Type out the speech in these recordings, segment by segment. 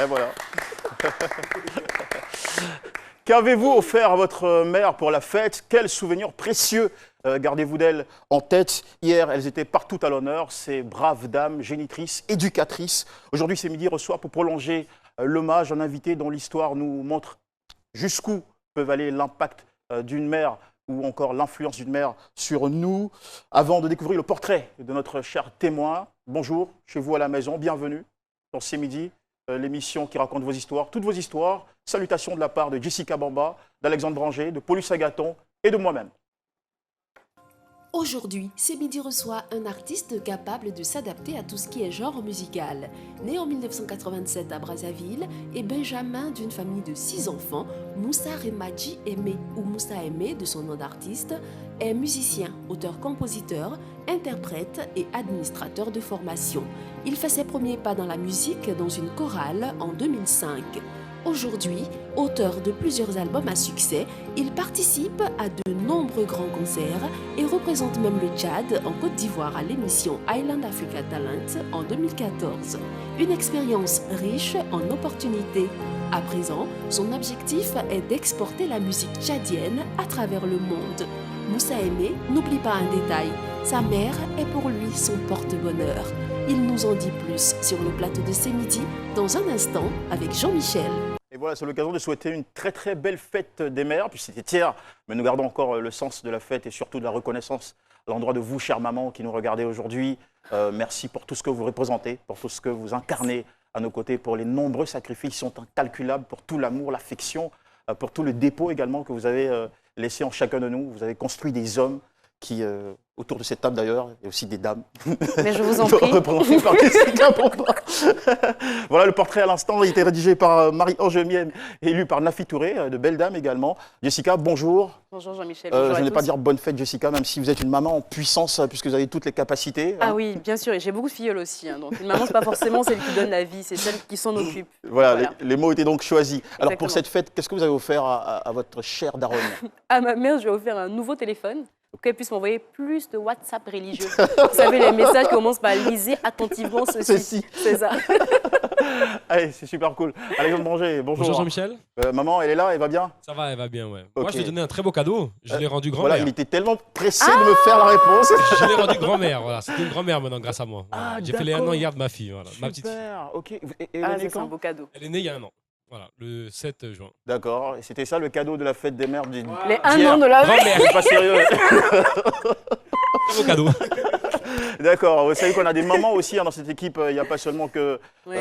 Et voilà. Qu'avez-vous offert à votre mère pour la fête? Quels souvenirs précieux gardez-vous d'elle en tête? Hier, elles étaient partout à l'honneur, ces braves dames, génitrices, éducatrices. Aujourd'hui, c'est midi reçoit pour prolonger l'hommage à un invité dont l'histoire nous montre jusqu'où peut aller l'impact d'une mère ou encore l'influence d'une mère sur nous. Avant de découvrir le portrait de notre cher témoin, bonjour, chez vous à la maison, bienvenue dans C'est midi, l'émission qui raconte vos histoires, toutes vos histoires. Salutations de la part de Jessica Bamba, d'Alexandre Branger, de Paulus Agathon et de moi-même. Aujourd'hui, C'est midi reçoit un artiste capable de s'adapter à tout ce qui est genre musical. Né en 1987 à Brazzaville et benjamin d'une famille de 6 enfants, Moussa Remadji Aimé, ou Moussa Aimé de son nom d'artiste, est musicien, auteur-compositeur, interprète et administrateur de formation. Il fait ses premiers pas dans la musique dans une chorale en 2005. Aujourd'hui, auteur de plusieurs albums à succès, il participe à de nombreux grands concerts et représente même le Tchad en Côte d'Ivoire à l'émission Island Africa Talent en 2014. Une expérience riche en opportunités. À présent, son objectif est d'exporter la musique tchadienne à travers le monde. Moussa Aimé n'oublie pas un détail, sa mère est pour lui son porte-bonheur. Il nous en dit plus sur le plateau de C'est midi dans un instant avec Jean-Michel. Et voilà, c'est l'occasion de souhaiter une très très belle fête des mères. Puis c'était hier, mais nous gardons encore le sens de la fête et surtout de la reconnaissance à l'endroit de vous, chère maman, qui nous regardez aujourd'hui. Merci pour tout ce que vous représentez, pour tout ce que vous incarnez à nos côtés, pour les nombreux sacrifices qui sont incalculables, pour tout l'amour, l'affection, pour tout le dépôt également que vous avez laissé en chacun de nous. Vous avez construit des hommes qui, autour de cette table d'ailleurs, et aussi des dames. Mais je vous en prie. Représenté par Jessica Bamba. Voilà le portrait à l'instant, il a été rédigé par Marie-Ange Mienne et lu par Nafi Touré, de belles dames également. Jessica, bonjour. Bonjour Jean-Michel. Je n'ai pas dire bonne fête Jessica, même si vous êtes une maman en puissance, puisque vous avez toutes les capacités. Ah oui, bien sûr, et j'ai beaucoup de filleuls aussi. Donc une maman, c'est pas forcément celle qui donne la vie, c'est celle qui s'en occupe. Voilà. Les mots étaient donc choisis. Alors Exactement. pour cette fête, qu'est-ce que vous avez offert à votre chère daronne? À ma mère, je lui ai offert un nouveau téléphone pour qu'elle puisse m'envoyer plus de WhatsApp religieux. Vous savez, les messages qui commencent par lisez attentivement ceci. C'est ça. Allez, c'est super cool. Alexandre Branger, bonjour. Bonjour Jean-Michel. Maman, elle est là, elle va bien? Ça va, elle va bien, ouais. Ok. Moi, je lui ai donné un très beau cadeau. Je l'ai rendu grand-mère. Voilà, il était tellement pressé de me faire la réponse. Je l'ai rendu grand-mère, voilà. C'est une grand-mère maintenant grâce à moi. Voilà. Ah, J'ai fait les 1 d'accord. an hier de ma fille, voilà. Ma petite fille. Super, ok. Et elle Ah, est née c'est un quand? beau cadeau. Elle est née il y a 1 an. Voilà, le 7 juin. D'accord, et c'était ça le cadeau de la fête des mères du... Les 1 an de la vie. Grand-mère, C'est pas sérieux. très beau cadeau. D'accord, vous savez qu'on a des mamans aussi hein, dans cette équipe. Il n'y a pas seulement que Oui.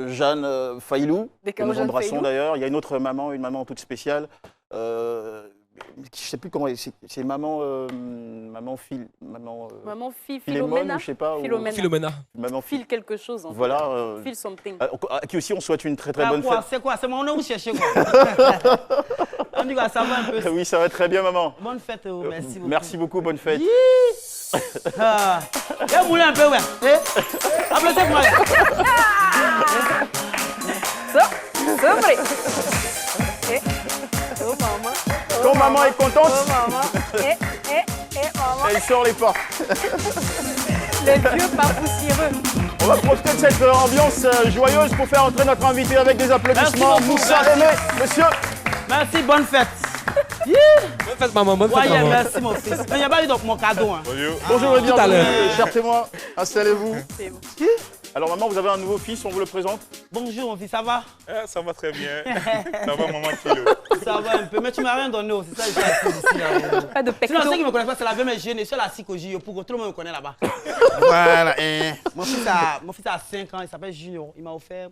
Jeanne Failou, Des que nous Jeanne embrassons Failou. d'ailleurs. Il y a une autre maman, une maman toute spéciale. Je ne sais plus comment, c'est maman, maman Maman, fille, Philémone, Philomena. ou je sais pas. ou- Philomène. Philomena. Maman File quelque chose. En fait. Voilà. File something. À qui aussi on souhaite une très très bonne fête. C'est quoi? C'est mon nom, vous cherchez quoi? On dit quoi, ça va un peu. Oui, ça va très bien, maman. Bonne fête, merci beaucoup. Merci beaucoup, bonne fête. Ah. Et moulin un peu, ouais. Applaudissez pour moi. C'est vrai. Oh maman. Quand maman est contente, Oh maman. Maman. elle sort les portes. Les vieux pas poussiéreux. On va profiter de cette ambiance joyeuse pour faire entrer notre invité avec des applaudissements. Merci beaucoup, Moussa merci. Aimé, monsieur. Merci, bonne fête. Bonne fête, maman. Bonne fête, Ouais, maman. merci, mon fils. Il n'y a pas eu donc mon cadeau. Hein. Bonjour et tout à bienvenue, l'heure. chers témoins. Installez-vous. C'est bon. Alors maman, vous avez un nouveau fils, on vous le présente. Bonjour, mon fils, ça va? Ça va très bien. Ça va, maman Philo. Ça va un peu, mais tu m'as rien donné aussi. Ça, je suis assis ici, là. Pas de pecto. Sinon, ceux qui ne me connaissent pas, c'est la même jeune. Je suis la psychologie pour que tout le monde me connaisse là-bas. Voilà. Mon fils a 5 ans, il s'appelle Junior. Il m'a offert.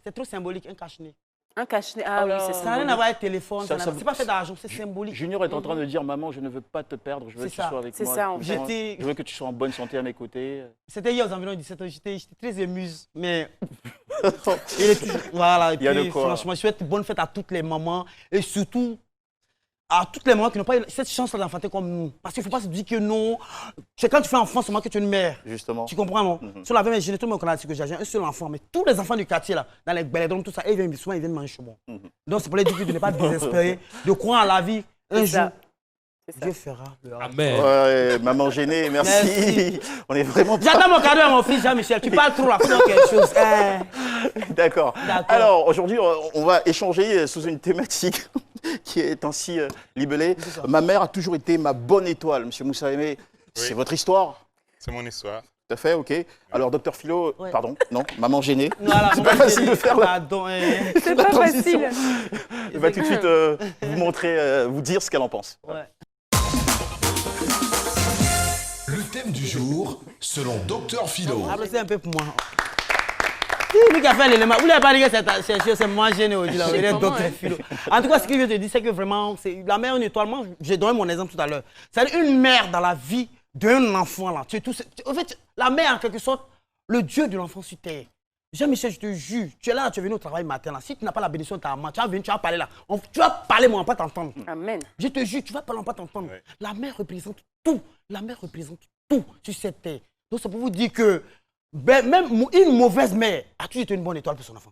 C'est trop symbolique, un cache-nez. Un cache-nez. Ah oui, c'est Ça n'a rien symbolique. à voir avec téléphone. Ça- C'est pas fait d'argent, c'est symbolique. Junior est en train de dire maman, je ne veux pas te perdre, je veux que C'est tu ça. sois avec C'est moi. ça, en tout fait. le temps. J'étais- Je veux que tu sois en bonne santé à mes côtés. C'était hier aux environs de 17h, j'étais très émuse, mais il est toujours... Voilà, et Il y a de puis, quoi. franchement, je souhaite bonne fête à toutes les mamans et surtout à toutes les mamans qui n'ont pas eu cette chance d'enfanter comme nous. Parce qu'il ne faut pas se dire que non, c'est quand tu fais enfant seulement que tu es une mère. Justement. Tu comprends, non? Sur la même jeune, tout le monde connaît que j'ai un seul enfant, mais tous les enfants du quartier, là, dans les belledromes, tout ça, ils viennent souvent, ils viennent manger chez moi. Donc c'est pour les dire de ne pas désespérer, de croire en la vie. Un C'est jour, ça. C'est ça. Dieu fera le reste. Amen. Ouais, maman gênée, merci. Merci. On est vraiment pas... J'attends mon cadeau à mon fils Jean-Michel. Tu parles trop là, faut dire quelque chose. D'accord. Alors, aujourd'hui, on va échanger sous une thématique qui est ainsi libellée. Ma mère a toujours été ma bonne étoile. Monsieur Moussa Aimé, c'est votre histoire? C'est mon histoire. Tout à fait, ok. Alors, docteur Philo, Ouais. pardon, non, maman gênée. Voilà, C'est pas facile de faire là. C'est pas facile. Elle va tout de suite vous montrer, vous dire ce qu'elle en pense. Ouais. Le thème du jour, selon Docteur Philo. Applaudissez un peu pour moi. Lui qui a fait l'élément, vous n'avez pas dit que c'est moi gêné aujourd'hui, là, il est docteur Philo. En tout cas, ce que je te dis, c'est que vraiment, la mère, une étoile, moi, j'ai donné mon exemple tout à l'heure. C'est une mère dans la vie d'un enfant, là. En fait, la mère, en quelque sorte, le Dieu de l'enfant sur terre. Jean-Michel, je te jure, tu es là, tu es venu au travail matin, là. Si tu n'as pas la bénédiction de ta maman, tu vas venir, tu vas parler là. Tu vas parler, moi, on va pas t'entendre. Amen. Je te jure, tu vas parler, on va pas t'entendre. Ouais. La mère représente tout. La mère représente tout sur cette terre. Donc, c'est pour vous dire que même une mauvaise mère a toujours été une bonne étoile pour son enfant.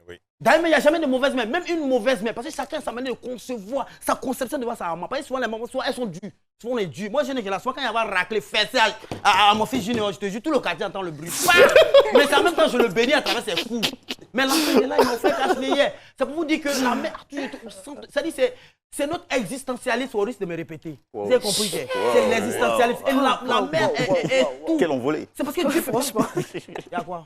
Oui. D'ailleurs, il n'y a jamais de mauvaise mère, même une mauvaise mère, parce que chacun a sa manière de concevoir, sa conception de voir sa maman. Parce que souvent, les mamans, soit elles sont dues, souvent on est dues. Moi, je n'ai que la soirée, quand il y avait raclé, fessé à mon fils Junior, je te jure, tout le quartier entend le bruit. Mais c'est en même temps, je le bénis à travers ses coups. Mais l'enfant est là, ils m'ont fait cacher hier. C'est pour vous dire que la mère a toujours été au centre. C'est-à-dire, c'est notre existentialisme au risque de me répéter. Wow. Vous avez compris? C'est l'existentialisme. Et la mère est tout. Quel envolé. C'est parce que Dieu, franchement. Il y a quoi?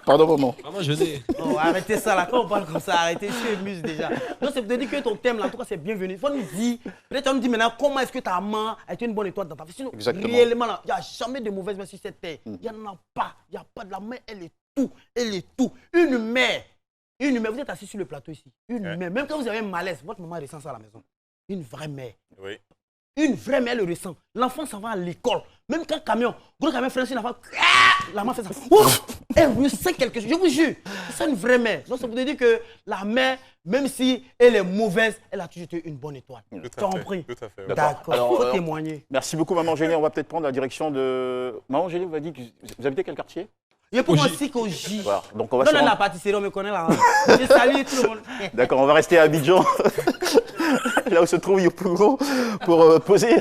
Pardon, maman. Maman, je n'ai. Oh, arrêtez ça là, quand on parle comme ça, arrêtez, je suis émuse déjà. Donc c'est pour te dire que ton thème là, en tout cas c'est bienvenu. Il faut nous dire, peut-être on nous dit maintenant comment est-ce que ta maman a été une bonne étoile dans ta vie. Sinon, Exactement. réellement là, il n'y a jamais de mauvaise mère sur cette terre. Il n'y en a pas, il n'y a pas de la mère, elle est tout, elle est tout. Une mère, vous êtes assis sur le plateau ici, une mère, même quand vous avez un malaise, votre maman ressent ça à la maison. Une vraie mère. Oui. Une vraie mère le ressent. L'enfant s'en va à l'école. Même quand gros camion freine sur l'enfant, la maman fait ça. Ouf, elle ressent quelque chose. Je vous jure, c'est une vraie mère. Donc ça veut dire que la mère, même si elle est mauvaise, elle a toujours été une bonne étoile. Tout Tu as à fait. compris? Tout à fait. D'accord. D'accord, Alors, il faut témoigner. Merci beaucoup, maman gênée. On va peut-être prendre la direction de... Maman gênée, vous avez dit que vous habitez quel quartier? Et pour moi aussi qu'au J. Voilà. Donc on va Non, se non, la rendre- pâtisserie, on me connaît là. Je salue tout le monde. D'accord, on va rester à Abidjan, là où se trouve Yopougon, pour poser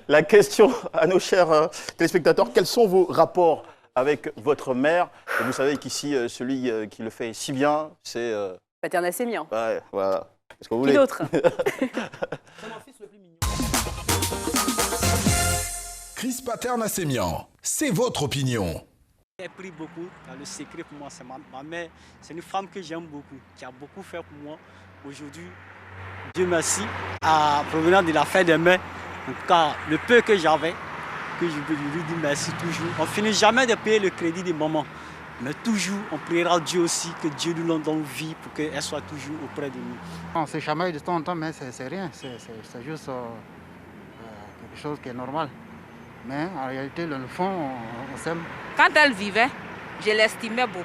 la question à nos chers téléspectateurs. Quels sont vos rapports avec votre mère? Et vous savez qu'ici, celui qui le fait si bien, c'est... Paternel sémien. ouais, voilà. Est-ce que vous Qui voulez d'autre? C'est mon fils le plus mignon. Chris Paterne Assémian, c'est votre opinion. J'ai pris beaucoup dans le secret pour moi. C'est ma mère, c'est une femme que j'aime beaucoup, qui a beaucoup fait pour moi. Aujourd'hui, Dieu merci, à provenant de la fin des mères, en tout cas, le peu que j'avais, que je veux lui dire merci toujours. On finit jamais de payer le crédit des mamans, mais toujours, on priera Dieu aussi, que Dieu nous donne vie pour qu'elle soit toujours auprès de nous. On se chamaille de temps en temps, mais c'est rien, c'est juste quelque chose qui est normal. Mais en réalité, dans le fond, on s'aime. Quand elle vivait, je l'estimais beaucoup.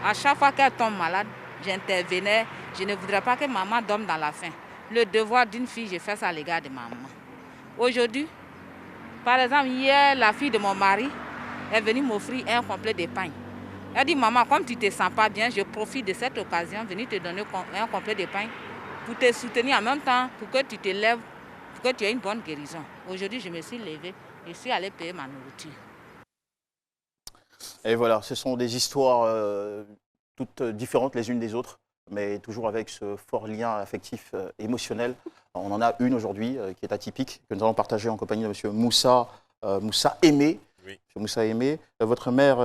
À chaque fois qu'elle tombe malade, j'intervenais. Je ne voudrais pas que maman dorme dans la faim. Le devoir d'une fille, je fais ça à l'égard de ma maman. Aujourd'hui, par exemple, hier, la fille de mon mari est venue m'offrir un complet d'épargne. Elle dit, maman, comme tu ne te sens pas bien, je profite de cette occasion, venir te donner un complet d'épargne pour te soutenir en même temps, pour que tu te lèves, pour que tu aies une bonne guérison. Aujourd'hui, je me suis levée, je suis allée payer ma nourriture. Et voilà, ce sont des histoires toutes différentes les unes des autres, mais toujours avec ce fort lien affectif, émotionnel. On en a une aujourd'hui qui est atypique, que nous allons partager en compagnie de M. Moussa Aimé. Oui. M. Moussa Aimé, votre mère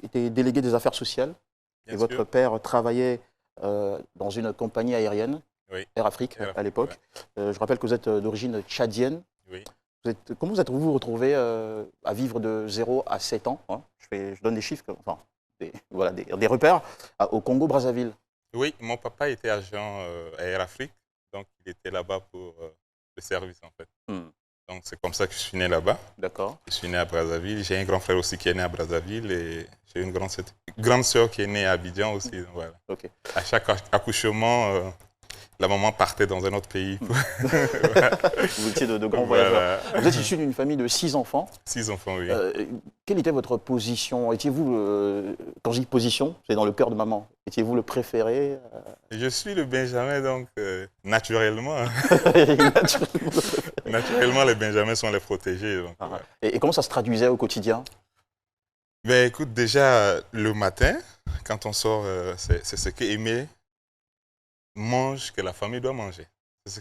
était déléguée des affaires sociales Bien et sûr. votre père travaillait dans une compagnie aérienne, Oui. Air Afrique Air Afrique, à l'époque. Je rappelle que vous êtes d'origine tchadienne. Oui. Comment vous êtes-vous retrouvé à vivre de 0 à 7 ans, hein, je donne des chiffres, enfin, des repères, au Congo-Brazzaville. Oui, mon papa était agent à Air Afrique, donc il était là-bas pour le service en fait. Donc c'est comme ça que je suis né là-bas. D'accord. Je suis né à Brazzaville. J'ai un grand frère aussi qui est né à Brazzaville et j'ai une grande sœur qui est née à Abidjan aussi. Donc, voilà. Ok. À chaque accouchement, la maman partait dans un autre pays. Vous étiez de grands voyageurs. Vous êtes issu d'une famille de 6 enfants. 6 enfants, oui. Quelle était votre position? Étiez-vous, quand je dis position, c'est dans le cœur de maman, étiez-vous le préféré? Je suis le Benjamin, donc naturellement. Naturellement, les Benjamins sont les protégés. Donc, voilà. Et comment ça se traduisait au quotidien? Ben, écoute, déjà, le matin, quand on sort, c'est ce qu'Aimé mange que la famille doit manger.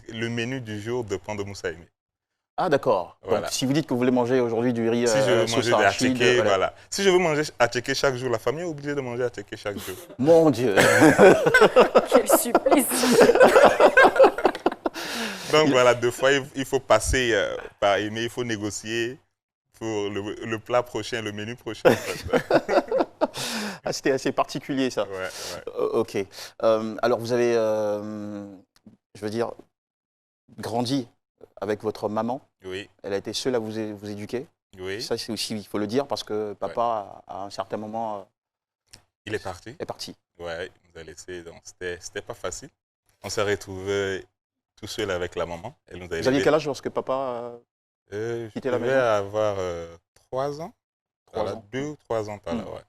Le menu du jour dépend de Moussa Aimé. Ah d'accord. Voilà. Donc, si vous dites que vous voulez manger aujourd'hui du riz Si je veux sauce manger des arachide, attiqués, voilà. Si je veux manger attiqué chaque jour, la famille est obligée de manger attiqué chaque jour. Mon Dieu. Quel supplice. Donc voilà, 2 fois, il faut passer par Aimé, il faut négocier pour le plat prochain, le menu prochain. Ah, c'était assez particulier ça. Ouais. Ok. Alors vous avez, je veux dire, grandi avec votre maman. Oui, Elle a été seule à vous éduquer. oui. Ça, c'est aussi, il faut le dire, parce que papa, à un certain moment, Il est parti. est parti. Ouais, il nous a laissé. Donc c'était pas facile. On s'est retrouvés tout seul avec la maman. Elle nous a Vous aviez élevés. quel âge lorsque papa Je quitté la devais maison? avoir 3 ans. 3 Voilà, ans. 2 ou 3 ans par là, ouais.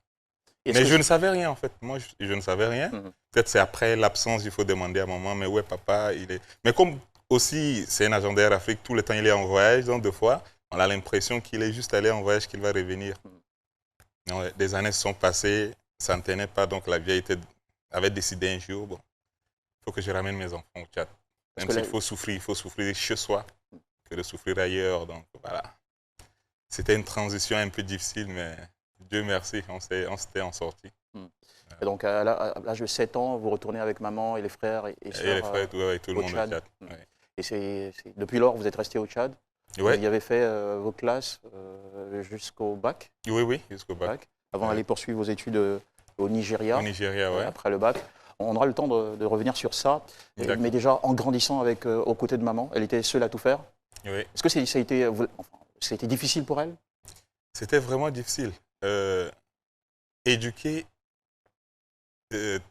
Est-ce Mais que- je ne savais rien en fait. Moi, je ne savais rien. Mhm. Peut-être c'est après l'absence, il faut demander à maman, mais ouais, papa, il est. Mais comme aussi, c'est un agent d'Air Afrique, tout le temps il est en voyage, donc 2 fois, on a l'impression qu'il est juste allé en voyage, qu'il va revenir. Non, ouais, des années se sont passées, ça ne tenait pas, donc la vieille avait décidé un jour, bon, il faut que je ramène mes enfants au Tchad. Parce Même que s'il faut souffrir chez soi que de souffrir ailleurs, donc voilà. C'était une transition un peu difficile, mais Dieu merci, on s'était en sorti. Et donc, à l'âge de 7 ans, vous retournez avec maman et les frères et Et sœurs les frères, et tout le au monde au Tchad. Tchad. Ouais. Et depuis lors, vous êtes resté au Tchad. Ouais. Vous y avez fait vos classes jusqu'au bac, Oui, jusqu'au bac. avant Ouais. d'aller poursuivre vos études au Nigeria. Au Nigeria, ouais. Après le bac. On aura le temps de revenir sur ça. D'accord. Mais déjà, en grandissant aux côtés de maman, elle était seule à tout faire. Oui. Est-ce que ça a été difficile pour elle? C'était vraiment difficile. Éduquer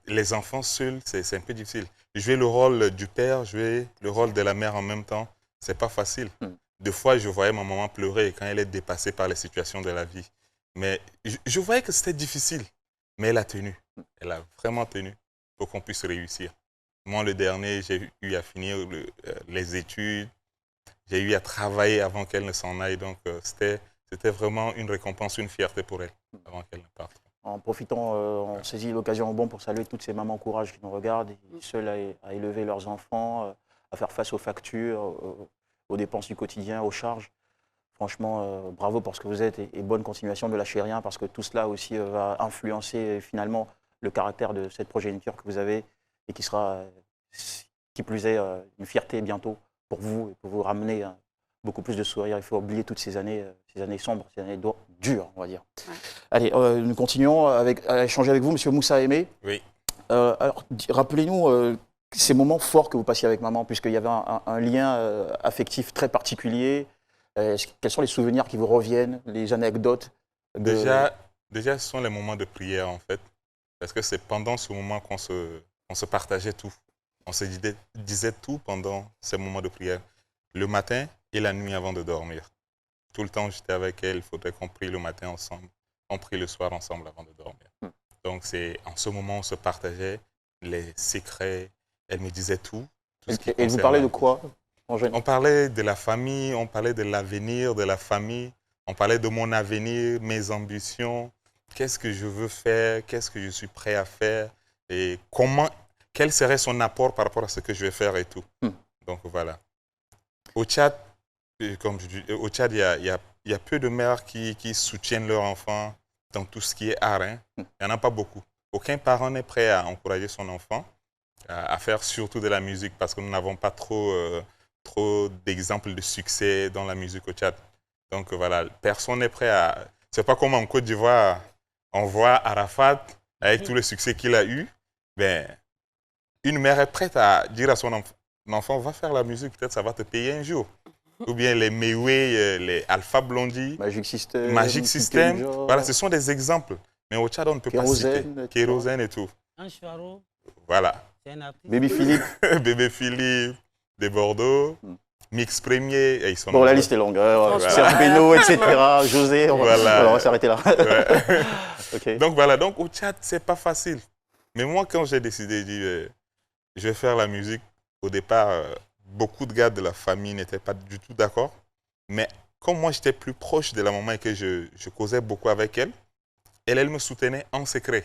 les enfants seuls, c'est un peu difficile. Jouer le rôle du père, jouer le rôle de la mère en même temps, c'est pas facile. Des fois, je voyais ma maman pleurer quand elle est dépassée par les situations de la vie. Mais je voyais que c'était difficile. Mais elle a tenu. Elle a vraiment tenu pour qu'on puisse réussir. Moi, le dernier, j'ai eu à finir les études. J'ai eu à travailler avant qu'elle ne s'en aille. Donc, c'était vraiment une récompense, une fierté pour elle avant qu'elle ne parte. En profitant, on saisit l'occasion au bon pour saluer toutes ces mamans courage qui nous regardent, seules à élever leurs enfants, à faire face aux factures, aux dépenses du quotidien, aux charges. Franchement, bravo pour ce que vous êtes et bonne continuation, ne lâchez rien parce que tout cela aussi va influencer finalement le caractère de cette progéniture que vous avez et qui sera, qui plus est, une fierté bientôt pour vous et pour vous ramener beaucoup plus de sourires. Il faut oublier toutes ces années sombres, ces années dures, on va dire. Ouais. Allez, nous continuons à échanger avec vous, Monsieur Moussa Aimé. Oui. Alors, rappelez-nous ces moments forts que vous passiez avec maman, puisqu'il y avait un lien affectif très particulier. Quels sont les souvenirs qui vous reviennent, les anecdotes Déjà, ce sont les moments de prière, en fait. Parce que c'est pendant ce moment qu'on se partageait tout. On se disait tout pendant ces moments de prière. Le matin et la nuit avant de dormir. Tout le temps, j'étais avec elle. Il faudrait qu'on prie le matin ensemble. On prie le soir ensemble avant de dormir. Donc, c'est en ce moment, on se partageait les secrets. Elle me disait tout. Et vous parlez de quoi en général? On parlait de la famille, on parlait de l'avenir de la famille. On parlait de mon avenir, mes ambitions. Qu'est-ce que je veux faire? Qu'est-ce que je suis prêt à faire? Et quel serait son apport par rapport à ce que je vais faire et tout. Donc, voilà. Au Tchad, comme je dis, au Tchad, il y a peu de mères qui soutiennent leurs enfants dans tout ce qui est art. Hein. Il n'y en a pas beaucoup. Aucun parent n'est prêt à encourager son enfant à faire surtout de la musique parce que nous n'avons pas trop d'exemples de succès dans la musique au Tchad. Donc voilà, personne n'est prêt à... C'est pas comme en Côte d'Ivoire, on voit Arafat avec tout le succès qu'il a eu. Ben, une mère est prête à dire à son enfant, va faire la musique, peut-être ça va te payer un jour. Ou bien les Mewé, les Alpha Blondie, Magic System, voilà, ce sont des exemples. Mais au Tchad, on ne peut pas citer. Kérosène et tout. Voilà. Bébé Philippe. Bébé Philippe, de Bordeaux. Mix Premier. Et ils sont la liste est longue. Serge Beno, etc. José, on va s'arrêter là. Ouais. Okay. Donc voilà, donc au Tchad, c'est pas facile. Mais moi, quand j'ai décidé de dire, je vais faire la musique, au départ, beaucoup de gars de la famille n'étaient pas du tout d'accord. Mais comme moi, j'étais plus proche de la maman et que je causais beaucoup avec elle, elle me soutenait en secret.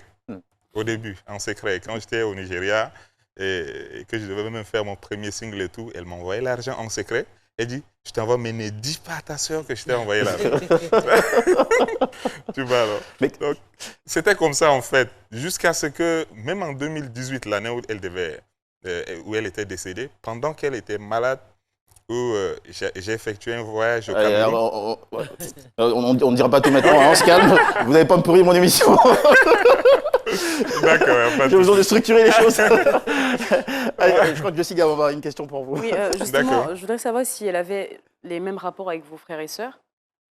Au début, en secret. Quand j'étais au Nigeria et que je devais même faire mon premier single et tout, elle m'envoyait l'argent en secret. Elle dit, je t'envoie, mais ne dis pas à ta soeur que je t'ai envoyé l'argent. Tu vois alors. Donc, c'était comme ça en fait, jusqu'à ce que, même en 2018, l'année où elle était décédée, pendant qu'elle était malade, où j'ai effectué un voyage au Cameroun. On ne dira pas tout maintenant, hein, on se calme. Vous n'allez pas me pourrir mon émission. D'accord. J'ai besoin de structurer les choses. Allez, je crois que Jessica va avoir une question pour vous. Oui, justement, je voudrais savoir si elle avait les mêmes rapports avec vos frères et sœurs.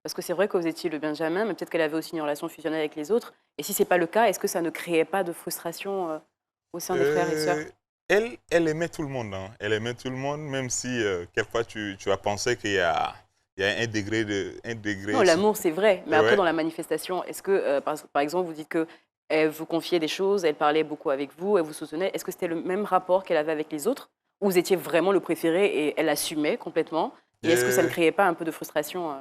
Parce que c'est vrai que vous étiez le Benjamin, mais peut-être qu'elle avait aussi une relation fusionnelle avec les autres. Et si ce n'est pas le cas, est-ce que ça ne créait pas de frustration au sein des frères et sœurs? Elle aimait tout le monde. Hein. Elle aimait tout le monde, même si quelquefois tu as pensé qu'il y a un degré de... Non, l'amour, c'est vrai. Mais après, dans la manifestation, est-ce que, par exemple, vous dites qu'elle vous confiait des choses, elle parlait beaucoup avec vous, elle vous soutenait. Est-ce que c'était le même rapport qu'elle avait avec les autres? Ou vous étiez vraiment le préféré et elle assumait complètement? Et est-ce que ça ne créait pas un peu de frustration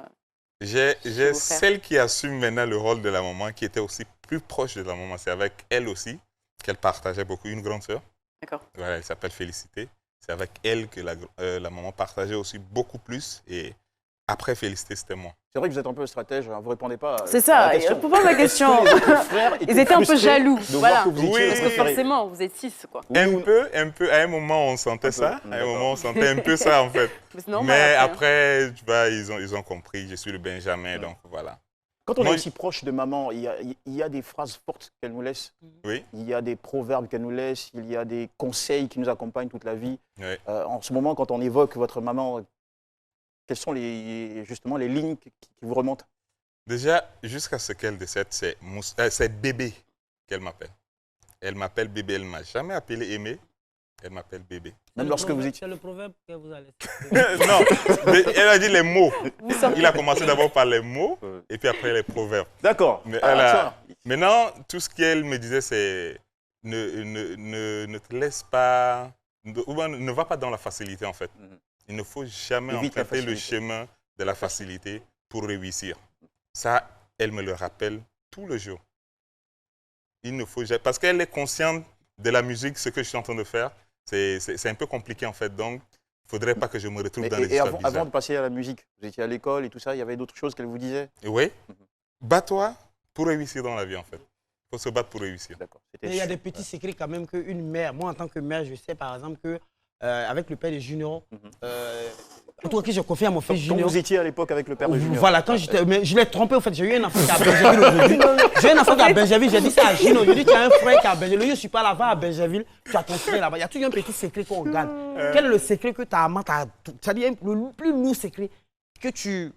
J'ai celle qui assume maintenant le rôle de la maman, qui était aussi plus proche de la maman. C'est avec elle aussi qu'elle partageait beaucoup, une grande sœur. D'accord. Voilà, elle s'appelle Félicité. C'est avec elle que la maman partageait aussi beaucoup plus. Et après Félicité, c'était moi. C'est vrai que vous êtes un peu stratège, hein, vous ne répondez pas. C'est ça, pour pas ma question. Ils étaient un peu jaloux. Voilà. Oui, parce que forcément, vous êtes 6, quoi. Un peu. À un moment, on sentait ça. À un moment, on sentait un peu ça, en fait. Mais après, tu vois, ils ont compris. Je suis le Benjamin, donc voilà. Quand on est aussi proche de maman, il y a des phrases fortes qu'elle nous laisse. Oui. Il y a des proverbes qu'elle nous laisse. Il y a des conseils qui nous accompagnent toute la vie. Oui. En ce moment, quand on évoque votre maman, quelles sont justement les lignes qui vous remontent? Déjà, jusqu'à ce qu'elle décède, c'est bébé qu'elle m'appelle. Elle m'appelle bébé. Elle ne m'a jamais appelé Aimé. Elle m'appelle bébé. Même lorsque vous étiez... C'est le proverbe que vous allez... Non, mais elle a dit les mots. Il a commencé d'abord par les mots et puis après les proverbes. D'accord. Maintenant, tout ce qu'elle me disait, c'est ne te laisse pas... Ne va pas dans la facilité, en fait. Il ne faut jamais emprunter le chemin de la facilité pour réussir. Ça, elle me le rappelle tout le jour. Il ne faut jamais... Parce qu'elle est consciente de la musique, ce que je suis en train de faire. C'est un peu compliqué, en fait. Donc, il ne faudrait pas que je me retrouve dans les histoires bizarres. Avant de passer à la musique, vous étiez à l'école et tout ça, il y avait d'autres choses qu'elle vous disait? Oui. Bats-toi pour réussir dans la vie, en fait. Il faut se battre pour réussir. D'accord. Il y a des petits secrets quand même qu'une mère, moi en tant que mère, je sais par exemple que avec le père de Junior, en tout cas, je confie à mon fils Junior. Quand vous étiez à l'époque avec le père de Junior. Voilà, quand j'étais. Mais je l'ai trompé, en fait. J'ai eu un enfant qui est à Benjaville aujourd'hui. J'ai un enfant qui est à Benjaville. J'ai dit ça à Junior. J'ai dit, tu as un frère qui est à Benjaville. Je ne suis pas là-bas à Benjaville. Tu as ton frère là-bas. Il y a toujours un petit secret qu'on garde. Quel est le secret que ta maman t'a. C'est-à-dire le plus lourd secret que tu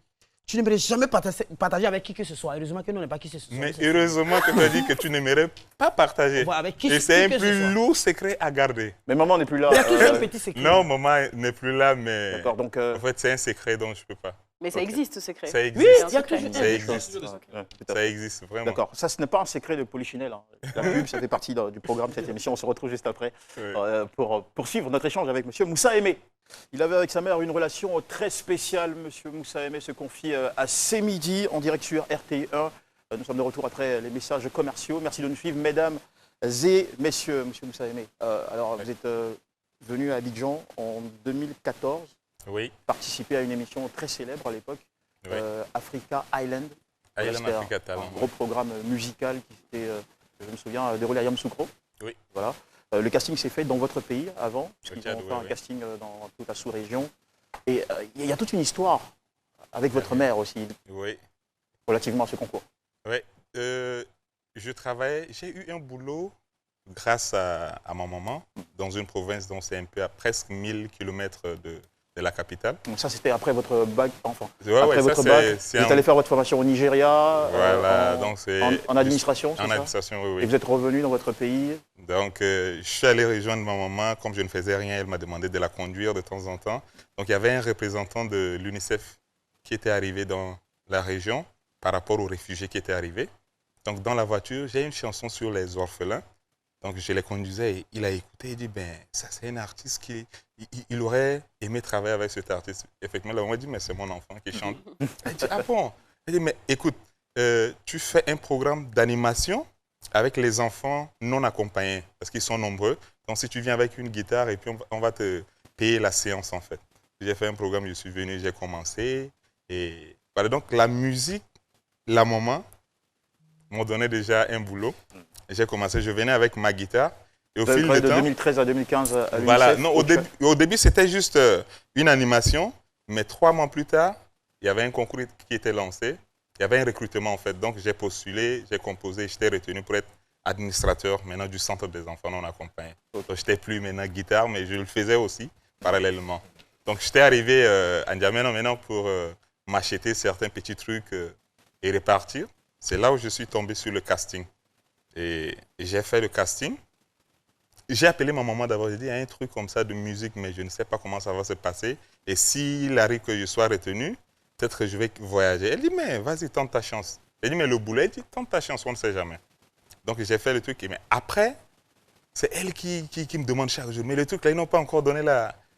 n'aimerais jamais partager avec qui que ce soit. Heureusement que nous, on n'est pas qui que ce soit. Mais heureusement que tu as dit que tu n'aimerais pas partager. Et c'est un plus lourd secret à garder. Mais maman n'est plus là. Il y a toujours un petit secret. Non, maman n'est plus là, mais d'accord, donc, en fait, c'est un secret dont je ne peux pas. Mais ça existe, ce secret. Ça existe. Oui, il y a toujours ça existe. Ça existe, vraiment. D'accord, ça, ce n'est pas un secret de Polichinelle. Hein. La pub, ça fait partie du programme de cette émission. On se retrouve juste après pour poursuivre notre échange avec M. Moussa Aimé. Il avait avec sa mère une relation très spéciale. M. Moussa Aimé se confie à C'est Midi en direct sur RTI1. Nous sommes de retour après les messages commerciaux. Merci de nous suivre, mesdames et messieurs. M. Moussa Aimé, alors vous êtes venu à Abidjan en 2014. Oui. Participer à une émission très célèbre à l'époque, Africa Island. Africa Talent. Un gros programme musical qui s'était, je me souviens, déroulé à Yamoussoukro. Oui. Voilà. Le casting s'est fait dans votre pays avant, puisqu'ils ont fait un oui. casting dans toute la sous-région. Et il y a toute une histoire avec votre mère aussi, relativement à ce concours. Oui. Je travaillais, j'ai eu un boulot grâce à ma maman dans une province dont c'est un peu à presque 1000 km de la capitale. Donc ça, c'était après votre bac, enfin, après votre bac, vous êtes allé faire votre formation au Nigeria, voilà, donc en administration, en administration, oui. Et vous êtes revenu dans votre pays. Donc, je suis allé rejoindre ma maman. Comme je ne faisais rien, elle m'a demandé de la conduire de temps en temps. Donc, il y avait un représentant de l'UNICEF qui était arrivé dans la région par rapport aux réfugiés qui étaient arrivés. Donc, dans la voiture, j'ai une chanson sur les orphelins. Donc, je les conduisais et il a écouté et dit, ben, ça, c'est un artiste qui il aurait aimé travailler avec cet artiste. Effectivement, là, on m'a dit, mais c'est mon enfant qui chante. Il dit, ah bon? Il dit, mais écoute, tu fais un programme d'animation avec les enfants non accompagnés, parce qu'ils sont nombreux. Donc, si tu viens avec une guitare, et puis on va te payer la séance, en fait. J'ai fait un programme, je suis venu, j'ai commencé. Et voilà, donc la musique, la maman, m'ont donné déjà un boulot. J'ai commencé, je venais avec ma guitare. Et au Vous avez fil travaillé du de temps, 2013 à 2015 à l'UNICEF. voilà, non, au début, c'était juste une animation, mais 3 mois plus tard, il y avait un concours qui était lancé. Il y avait un recrutement, en fait. Donc, j'ai postulé, j'ai composé, j'étais retenu pour être administrateur maintenant du Centre des enfants non accompagnés. Donc, je n'étais plus maintenant guitare, mais je le faisais aussi parallèlement. Donc, j'étais arrivé à N'Djamena maintenant pour m'acheter certains petits trucs et repartir. C'est là où je suis tombé sur le casting. Et j'ai fait le casting. J'ai appelé ma maman d'abord, j'ai dit, il y a un truc comme ça de musique, mais je ne sais pas comment ça va se passer. Et s'il arrive que je sois retenu, peut-être que je vais voyager. Elle dit, mais vas-y, tente ta chance. Elle dit, mais le boulot, elle dit, tente ta chance, on ne sait jamais. Donc j'ai fait le truc. Mais après, c'est elle qui me demande chaque jour, mais le truc là, ils n'ont pas encore donné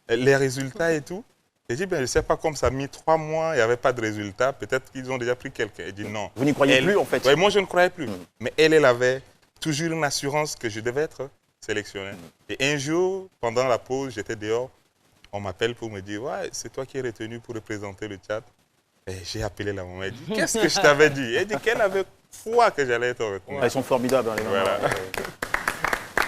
les résultats et tout. J'ai dit, ben, je ne sais pas, comme ça a mis 3 mois, il n'y avait pas de résultats, peut-être qu'ils ont déjà pris quelqu'un. Elle dit non. Vous n'y croyez plus, en fait? Oui, moi, je ne croyais plus. Mais elle avait toujours une assurance que je devais être sélectionné. Et un jour, pendant la pause, j'étais dehors, on m'appelle pour me dire, ouais, c'est toi qui es retenu pour représenter le Tchad. Et j'ai appelé la maman, elle dit, qu'est-ce que je t'avais dit? Elle dit qu'elle avait foi que j'allais être retenu. Elles sont formidables, hein, les mamans. Voilà.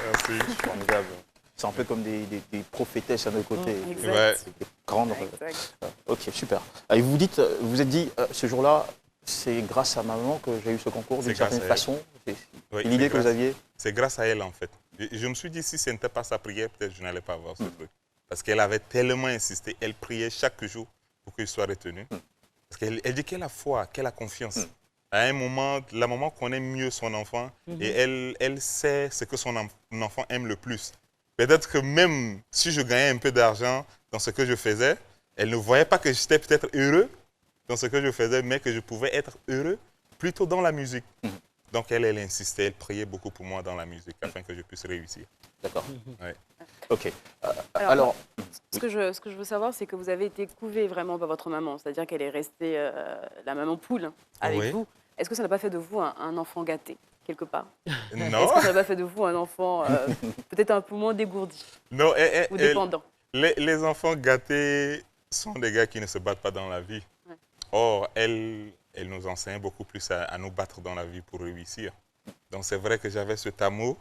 Merci. Formidables. C'est un peu comme des prophétesses à nos côtés. Exact. Ouais. Des grandes. Exact. Ok, super. Et vous vous êtes dit, ce jour-là, c'est grâce à maman que j'ai eu ce concours d'une C'est grâce certaine à elle. façon. C'est Oui, l'idée c'est que vous grâce- aviez. C'est grâce à elle, en fait. Je me suis dit, si ce n'était pas sa prière, peut-être je n'allais pas avoir ce truc. Parce qu'elle avait tellement insisté. Elle priait chaque jour pour que je sois retenu. Parce qu'elle dit qu'elle a foi, qu'elle a confiance. À un moment, la maman connaît mieux son enfant et elle sait ce que son enfant aime le plus. Peut-être que même si je gagnais un peu d'argent dans ce que je faisais, elle ne voyait pas que j'étais peut-être heureux dans ce que je faisais, mais que je pouvais être heureux plutôt dans la musique. Donc elle insistait, elle priait beaucoup pour moi dans la musique afin que je puisse réussir. D'accord. Ouais. Ok. Alors, Ce que je veux savoir, c'est que vous avez été couvé vraiment par votre maman, c'est-à-dire qu'elle est restée la maman poule avec Oui. vous. Est-ce que ça n'a pas fait de vous un enfant gâté, quelque part? Non, Est-ce que ça n'a pas fait de vous un enfant peut-être un peu moins dégourdi non ou dépendant? les enfants gâtés sont des gars qui ne se battent pas dans la vie. Ouais. Or, elle nous enseigne beaucoup plus à nous battre dans la vie pour réussir. Donc, c'est vrai que j'avais cet amour,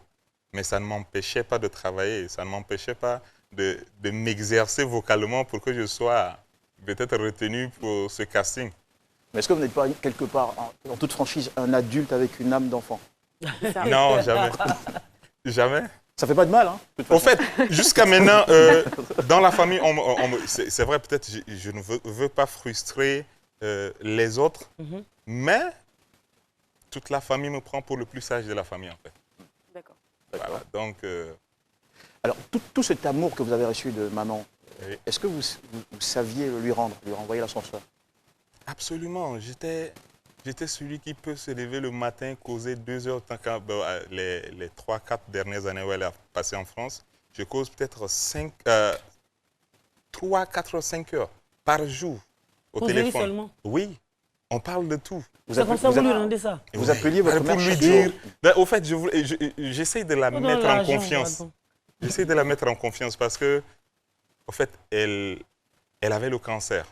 mais ça ne m'empêchait pas de travailler, ça ne m'empêchait pas de m'exercer vocalement pour que je sois peut-être retenu pour ce casting. mais est-ce que vous n'êtes pas quelque part, en toute franchise, un adulte avec une âme d'enfant? Ça. Non, jamais. Jamais. Ça fait pas de mal, hein? de toute Au façon. fait, jusqu'à maintenant, dans la famille, c'est vrai, peut-être je ne veux pas frustrer les autres, mais toute la famille me prend pour le plus sage de la famille, en fait. D'accord. Voilà, donc, Alors, tout cet amour que vous avez reçu de maman, oui. est-ce que vous saviez le lui rendre, lui renvoyer l'ascenseur? Absolument. J'étais celui qui peut se lever le matin, causer 2 heures, tant que les 3-4 dernières années où elle a passé en France, je cause peut-être 3, 4, 5 heures par jour au Causerie téléphone. seulement? Oui, on parle de tout. C'est comme ça que vous lui rendez ça? Vous appeliez votre mère pour lui chaque dire. jour. Ben, au fait, j'essaie de la Faut mettre donner en l'argent, confiance. pardon. J'essaie de la mettre en confiance parce que, au fait, elle avait le cancer.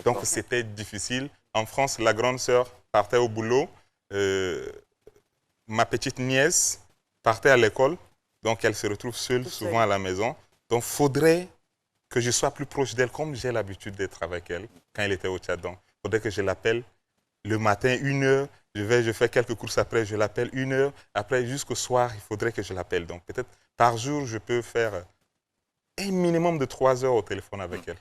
Donc, c'était difficile. En France, la grande sœur partait au boulot. Ma petite nièce partait à l'école. Donc, elle se retrouve seule souvent à la maison. Donc, il faudrait que je sois plus proche d'elle, comme j'ai l'habitude d'être avec elle quand elle était au Tchad. Donc, il faudrait que je l'appelle le matin, 1 heure. Je fais quelques courses après, je l'appelle 1 heure. Après, jusqu'au soir, il faudrait que je l'appelle. Donc, peut-être par jour, je peux faire un minimum de 3 heures au téléphone avec elle.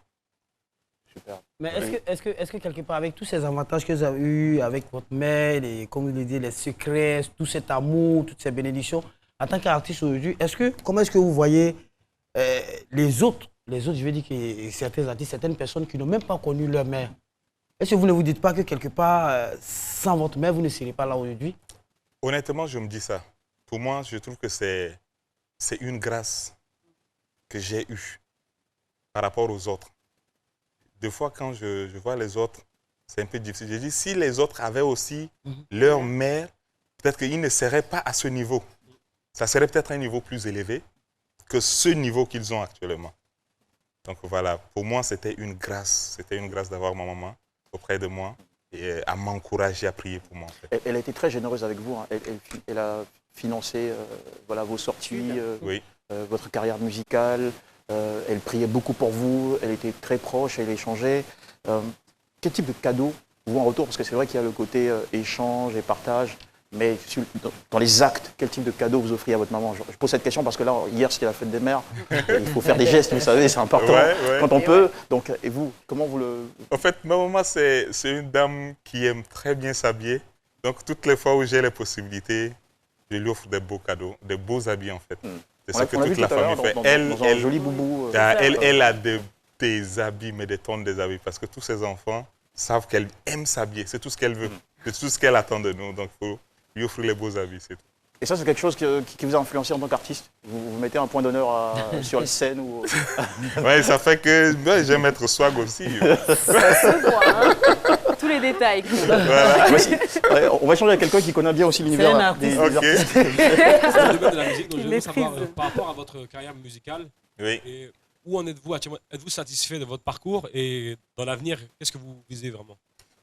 Super. Mais est-ce que quelque part, avec tous ces avantages que vous avez eus avec votre mère, et comme vous le dites, les secrets, tout cet amour, toutes ces bénédictions, en tant qu'artiste aujourd'hui, comment est-ce que vous voyez les autres, je veux dire que certains artistes, certaines personnes qui n'ont même pas connu leur mère? Est-ce que vous ne vous dites pas que quelque part, sans votre mère, vous ne seriez pas là aujourd'hui? Honnêtement, je me dis ça. Pour moi, je trouve que c'est une grâce que j'ai eue par rapport aux autres. Des fois, quand je vois les autres, c'est un peu difficile. Je dis, si les autres avaient aussi leur mère, peut-être qu'il ne serait pas à ce niveau. Ça serait peut-être un niveau plus élevé que ce niveau qu'ils ont actuellement. Donc voilà, pour moi, c'était une grâce. C'était une grâce d'avoir ma maman auprès de moi et à m'encourager à prier pour moi. En fait. Elle a été très généreuse avec vous. Hein. Elle a financé voilà, vos sorties, Oui. votre carrière musicale. Elle priait beaucoup pour vous. Elle était très proche, elle échangeait. Quel type de cadeau vous en retour? Parce que c'est vrai qu'il y a le côté échange et partage. Mais dans les actes, quel type de cadeau vous offriez à votre maman? Je pose cette question parce que là, hier, c'était la fête des mères. Il faut faire des gestes, vous savez, c'est important quand on peut. Donc, et vous, comment vous le... En fait, ma maman, c'est une dame qui aime très bien s'habiller. Donc, toutes les fois où j'ai les possibilités, je lui offre des beaux cadeaux, des beaux habits, en fait. C'est ce que toute la famille fait. Dans un joli boubou. Elle a des habits, mais des tonnes des habits. Parce que tous ses enfants savent qu'elle aime s'habiller. C'est tout ce qu'elle veut. C'est tout ce qu'elle attend de nous. Donc, il faut lui offrir les beaux habits, c'est tout. Et ça, c'est quelque chose qui vous a influencé en tant qu'artiste? Vous mettez un point d'honneur sur les scènes ou... Oui, ça fait que j'aime être swag aussi. Ça se voit, hein. Tous les détails. Voilà. On va échanger avec quelqu'un qui connaît bien aussi l'univers des artistes. C'est le domaine de la musique, donc je veux savoir par rapport à votre carrière musicale, Oui. et où en êtes-vous actuellement? Êtes-vous satisfait de votre parcours et dans l'avenir, qu'est-ce que vous visez vraiment?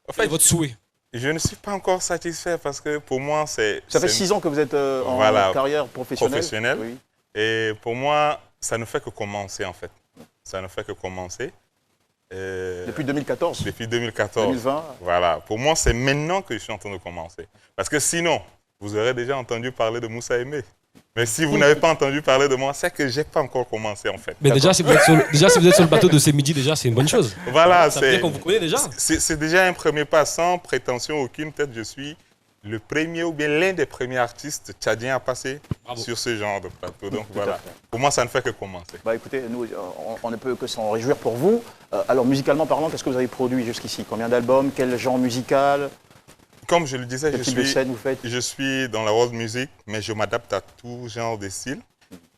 En Quel est fait, votre souhait? je ne suis pas encore satisfait parce que pour moi, c'est... Ça fait 6 ans que vous êtes en carrière professionnelle. Oui. Et pour moi, ça ne fait que commencer, en fait. Ça ne fait que commencer. Depuis 2014. Depuis 2014. 2020. Voilà. Pour moi, c'est maintenant que je suis en train de commencer. Parce que sinon, vous aurez déjà entendu parler de Moussa Aimé. Mais si vous n'avez pas entendu parler de moi, c'est que je n'ai pas encore commencé, en fait. Mais déjà si vous êtes sur le bateau de ces midis, déjà, c'est une bonne chose. Voilà. Ça veut dire qu'on vous connaît déjà. C'est déjà un premier pas sans prétention aucune. Peut-être je suis le premier ou bien l'un des premiers artistes tchadiens à passer sur ce genre de plateau. Donc voilà. Pour moi, ça ne fait que commencer. Bah écoutez, nous, on ne peut que s'en réjouir pour vous. Alors, musicalement parlant, qu'est-ce que vous avez produit jusqu'ici? Combien d'albums? Quel genre musical? Comme je le disais, je suis dans la world music, mais je m'adapte à tout genre de style.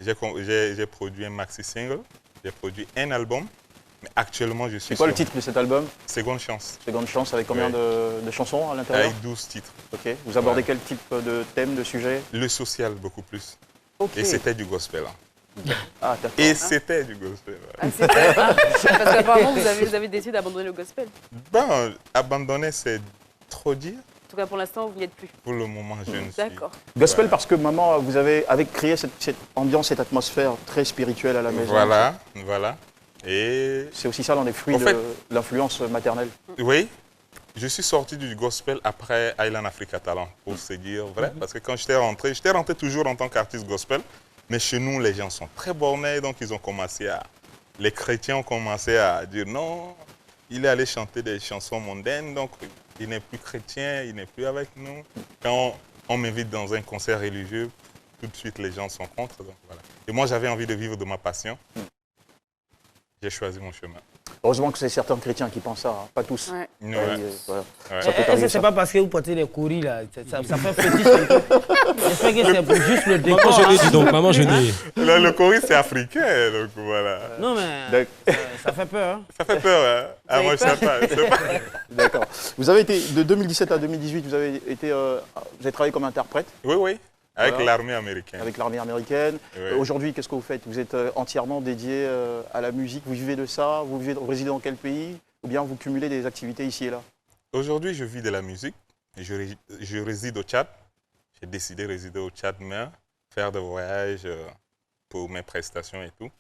J'ai produit un maxi single, j'ai produit un album, mais actuellement je suis... C'est quoi le titre de cet album? Seconde Chance. Seconde Chance, avec combien de chansons à l'intérieur? Avec 12 titres. Ok. Vous abordez quel type de thème, de sujet? Le social, beaucoup plus. Okay. Et c'était du gospel. Hein. Ah, et c'était du gospel. Ah, parce qu'apparemment, vous avez décidé d'abandonner le gospel. Ben, abandonner, c'est trop dire. En tout cas, pour l'instant, vous n'y êtes plus. Pour le moment, je ne suis. D'accord. Gospel parce que maman, vous avez créé cette ambiance, cette atmosphère très spirituelle à la maison. Voilà. Et c'est aussi ça dans les fruits de l'influence maternelle. Oui. Je suis sorti du gospel après Island Africa Talent, pour se dire vrai. Parce que quand j'étais rentré toujours en tant qu'artiste gospel. Mais chez nous, les gens sont très bornés, donc les chrétiens ont commencé à dire non, il est allé chanter des chansons mondaines, donc il n'est plus chrétien, il n'est plus avec nous. Quand on m'invite dans un concert religieux, tout de suite les gens sont contre. Donc voilà. Et moi, j'avais envie de vivre de ma passion. J'ai choisi mon chemin. Heureusement que c'est certains chrétiens qui pensent ça, hein. Pas tous. Ouais. Est-ce que c'est pas parce que vous portez des couris là, ça fait fétiche un peu? J'espère que c'est pour juste le décor. Maman, je l'ai dit donc, maman, je l'ai. Le couris, c'est africain, donc voilà. Non, mais ça fait peur. Hein. Ça fait peur, hein. Ah, moi, je sais pas. D'accord. Vous avez été, de 2017 à 2018, vous avez travaillé comme interprète? Oui. Avec l'armée américaine. Avec l'armée américaine. Oui. Aujourd'hui, qu'est-ce que vous faites? Vous êtes entièrement dédié à la musique, vous vivez de ça? Vous résidez dans quel pays? Ou bien vous cumulez des activités ici et là? Aujourd'hui, je vis de la musique. Je réside au Tchad. J'ai décidé de résider au Tchad, mais faire des voyages pour mes prestations et tout.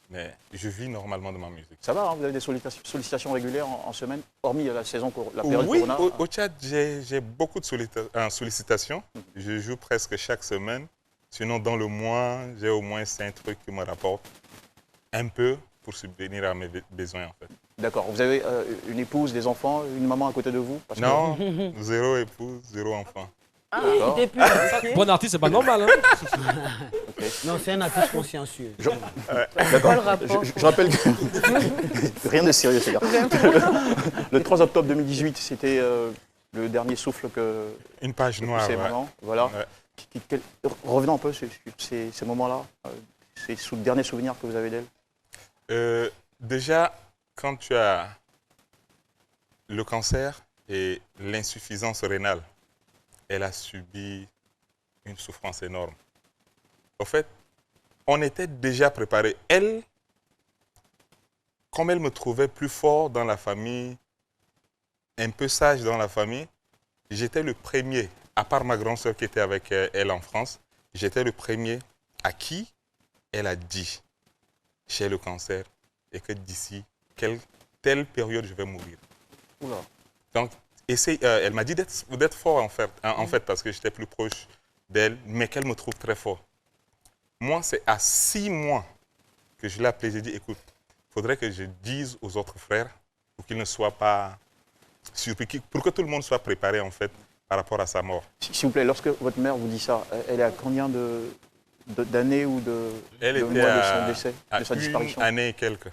Mais je vis normalement de ma musique. Ça va, hein, vous avez des sollicitations régulières en semaine, hormis la saison, la période Corona? Oui, au Tchad, j'ai beaucoup de sollicitations. Je joue presque chaque semaine. Sinon, dans le mois, j'ai au moins 5 trucs qui me rapportent un peu pour subvenir à mes besoins, en fait. D'accord. Vous avez une épouse, des enfants, une maman à côté de vous? Non, 0 épouse, 0 enfant. Ah, Bon artiste, c'est pas normal. Hein. Okay. Non, c'est un artiste consciencieux. D'accord. Je rappelle que... Rien de sérieux, c'est bien. Le 3 octobre 2018, c'était le dernier souffle que... Une page noire, maman. Voilà. Ouais. Revenons un peu sur ces moments-là. C'est le dernier souvenir que vous avez d'elle? Déjà, quand tu as le cancer et l'insuffisance rénale, elle a subi une souffrance énorme. En fait, on était déjà préparés. Elle, comme elle me trouvait plus fort dans la famille, un peu sage dans la famille, j'étais le premier, à part ma grande sœur qui était avec elle en France, j'étais le premier à qui elle a dit j'ai le cancer et que d'ici telle période je vais mourir. Oula. Donc, elle m'a dit d'être fort en fait, parce que j'étais plus proche d'elle, mais qu'elle me trouve très fort. Moi, c'est à 6 mois que je l'ai appelé. J'ai dit, écoute, il faudrait que je dise aux autres frères pour qu'ils ne soient pas surpris, pour que tout le monde soit préparé en fait par rapport à sa mort. S'il vous plaît, lorsque votre mère vous dit ça, elle est à combien d'années ou de Elle mois était de son décès, de sa disparition? Une année et quelques.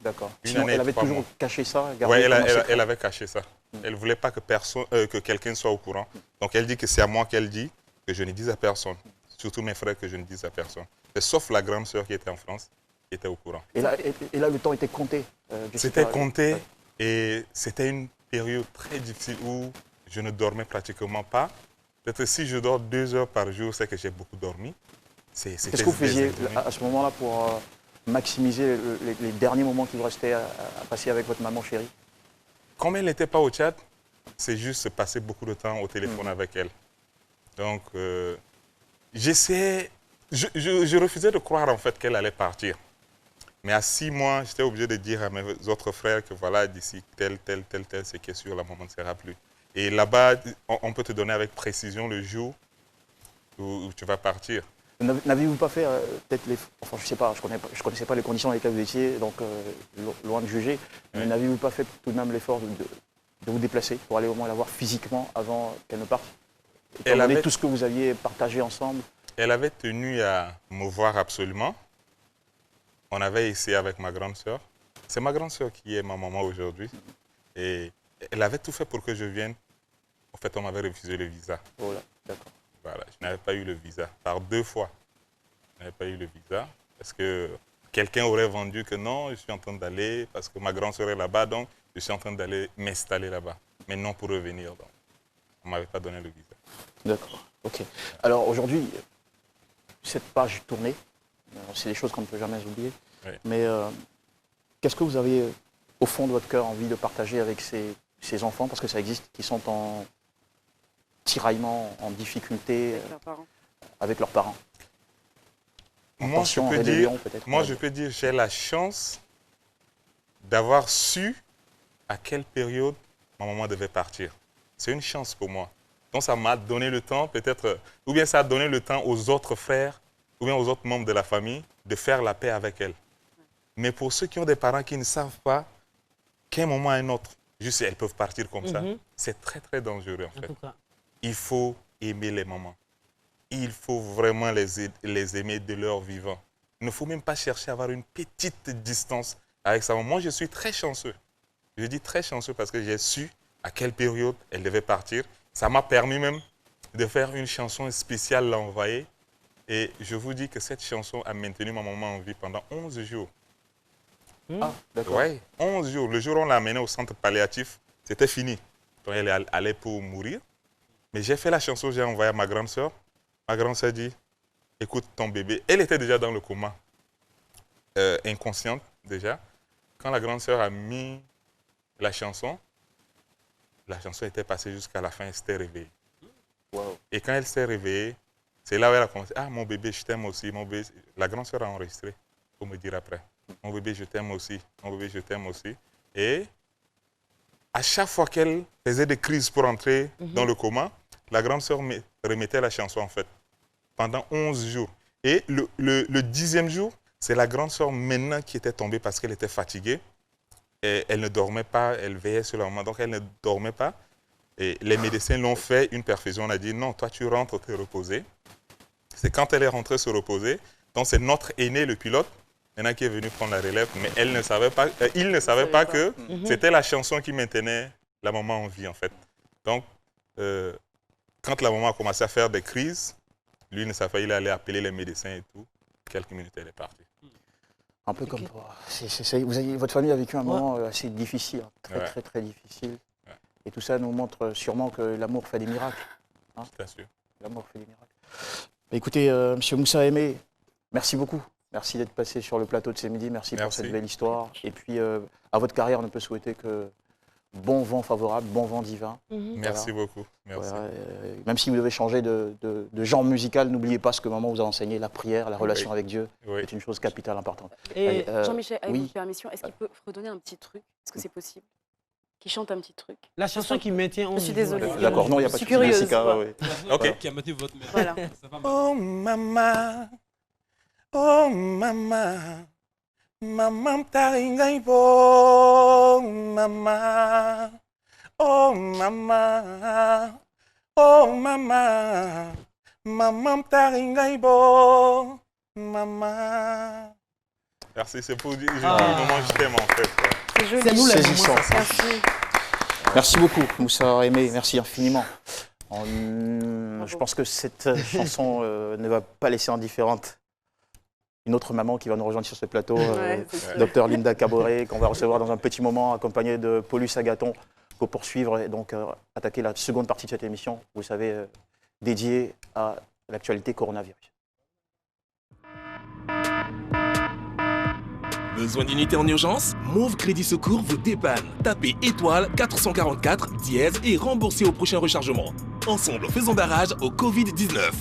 D'accord. Une Sinon, année elle et avait 3 toujours mois. caché ça, Oui, gardé comme un secret. elle avait caché ça. Elle ne voulait pas que quelqu'un soit au courant. Donc elle dit que c'est à moi qu'elle dit que je ne dise à personne. Surtout mes frères que je ne dise à personne. Et sauf la grande sœur qui était en France, qui était au courant. Et là, le temps était compté. C'était compté et c'était une période très difficile où je ne dormais pratiquement pas. Peut-être si je dors 2 heures par jour, c'est que j'ai beaucoup dormi. Qu'est-ce que vous faisiez à ce moment-là pour maximiser les derniers moments qui vous restaient à passer avec votre maman chérie? Comme elle n'était pas au Tchad, c'est juste passer beaucoup de temps au téléphone avec elle. Donc, j'essayais, je refusais de croire en fait qu'elle allait partir. Mais à 6 mois, j'étais obligé de dire à mes autres frères que voilà, d'ici tel, c'est qui est sûr, la maman ne sera plus. Et là-bas, on peut te donner avec précision le jour où tu vas partir. N'aviez-vous pas fait peut-être les... Enfin, je sais pas, je connaissais pas les conditions dans lesquelles vous étiez, donc loin de juger, mais n'aviez-vous pas fait tout de même l'effort de vous déplacer pour aller au moins la voir physiquement avant qu'elle ne parte? Étant donné tout ce que vous aviez partagé ensemble. Elle avait tenu à me voir absolument. On avait essayé avec ma grande sœur. C'est ma grande sœur qui est ma maman aujourd'hui. Et elle avait tout fait pour que je vienne. En fait, on m'avait refusé le visa. Oh là, d'accord. Voilà, je n'avais pas eu le visa. Par 2 fois, je n'avais pas eu le visa. Parce que quelqu'un aurait vendu que non, je suis en train d'aller, parce que ma grande sœur est là-bas, donc je suis en train d'aller m'installer là-bas. Mais non pour revenir. Donc, on ne m'avait pas donné le visa. D'accord, ok. Alors aujourd'hui, cette page tournée, c'est des choses qu'on ne peut jamais oublier. Oui. Mais qu'est-ce que vous avez au fond de votre cœur envie de partager avec ces enfants, parce que ça existe, qui sont en tiraillement, en difficulté avec leurs parents? Moi, je peux dire, j'ai la chance d'avoir su à quelle période ma maman devait partir. C'est une chance pour moi. Donc ça m'a donné le temps, peut-être, ou bien ça a donné le temps aux autres frères, ou bien aux autres membres de la famille, de faire la paix avec elle. Mais pour ceux qui ont des parents qui ne savent pas qu'à un moment ou à un autre, juste elles peuvent partir comme ça, c'est très très dangereux en fait. Il faut aimer les mamans. Il faut vraiment les aimer de leur vivant. Il ne faut même pas chercher à avoir une petite distance avec sa maman. Moi, je suis très chanceux. Je dis très chanceux parce que j'ai su à quelle période elle devait partir. Ça m'a permis même de faire une chanson spéciale, l'envoyer. Et je vous dis que cette chanson a maintenu ma maman en vie pendant 11 jours. Ah, d'accord. Oui, 11 jours. Le jour où on l'a amenée au centre palliatif, c'était fini. Donc elle allait pour mourir. Mais j'ai fait la chanson, j'ai envoyé à ma grande sœur. Ma grande sœur dit, écoute ton bébé. Elle était déjà dans le coma, inconsciente déjà. Quand la grande sœur a mis la chanson était passée jusqu'à la fin, elle s'était réveillée. Wow. Et quand elle s'est réveillée, c'est là où elle a commencé. Ah, mon bébé, je t'aime aussi. Mon bébé. La grande sœur a enregistré pour me dire après. Mon bébé, je t'aime aussi. Mon bébé, je t'aime aussi. Et à chaque fois qu'elle faisait des crises pour entrer dans le coma, la grande sœur remettait la chanson en fait. Pendant 11 jours. Et le 10e jour, c'est la grande sœur maintenant qui était tombée parce qu'elle était fatiguée. Et elle ne dormait pas, elle veillait sur la maman, donc elle ne dormait pas. Et les médecins l'ont fait une perfusion. On a dit non, toi tu rentres te reposer. C'est quand elle est rentrée se reposer. Donc c'est notre aîné, le pilote, maintenant qui est venu prendre la relève. Mais elle ne savait pas, il ne savait pas que c'était la chanson qui maintenait la maman en vie en fait. Donc quand la maman a commencé à faire des crises, lui ne savait pas, il allait appeler les médecins et tout. Quelques minutes, elle est partie. Un peu comme toi. Votre famille a vécu un moment assez difficile, hein, très difficile. Ouais. Et tout ça nous montre sûrement que l'amour fait des miracles. Hein? Bien sûr. L'amour fait des miracles. Écoutez, Monsieur Moussa Aimé, merci beaucoup. Merci d'être passé sur le plateau de ce midi. Merci pour cette belle histoire. Et puis, à votre carrière, on ne peut souhaiter que bon vent favorable, bon vent divin. Merci beaucoup. Merci. Voilà, même si vous devez changer de genre musical, n'oubliez pas ce que maman vous a enseigné, la prière, la relation avec Dieu. C'est une chose capitale, importante. Et Jean-Michel, avec votre permission, est-ce qu'il peut redonner un petit truc? Est-ce que c'est possible? Qui chante un petit truc. La chanson qui maintient en Je suis désolée. D'accord, non, il n'y a pas de curieuse. Ok. Qui a maintenu votre mère. Voilà. Oh maman, oh maman, maman taringai bo, maman, oh maman, oh maman, maman taringai bo, maman. Merci, c'est pour dire comment je t'aime en fait. C'est joli. C'est nous les Saisissant. Merci. Merci beaucoup, Moussa Aimé, merci infiniment. Je pense que cette chanson ne va pas laisser indifférente une autre maman qui va nous rejoindre sur ce plateau, Dr Linda Caboret, qu'on va recevoir dans un petit moment, accompagnée de Paulus Agathon, pour poursuivre et donc attaquer la seconde partie de cette émission, vous savez, dédiée à l'actualité coronavirus. Besoin d'unité en urgence? Mauve Crédit Secours vous dépanne. Tapez étoile 444 dièse et remboursez au prochain rechargement. Ensemble, faisons barrage au Covid-19.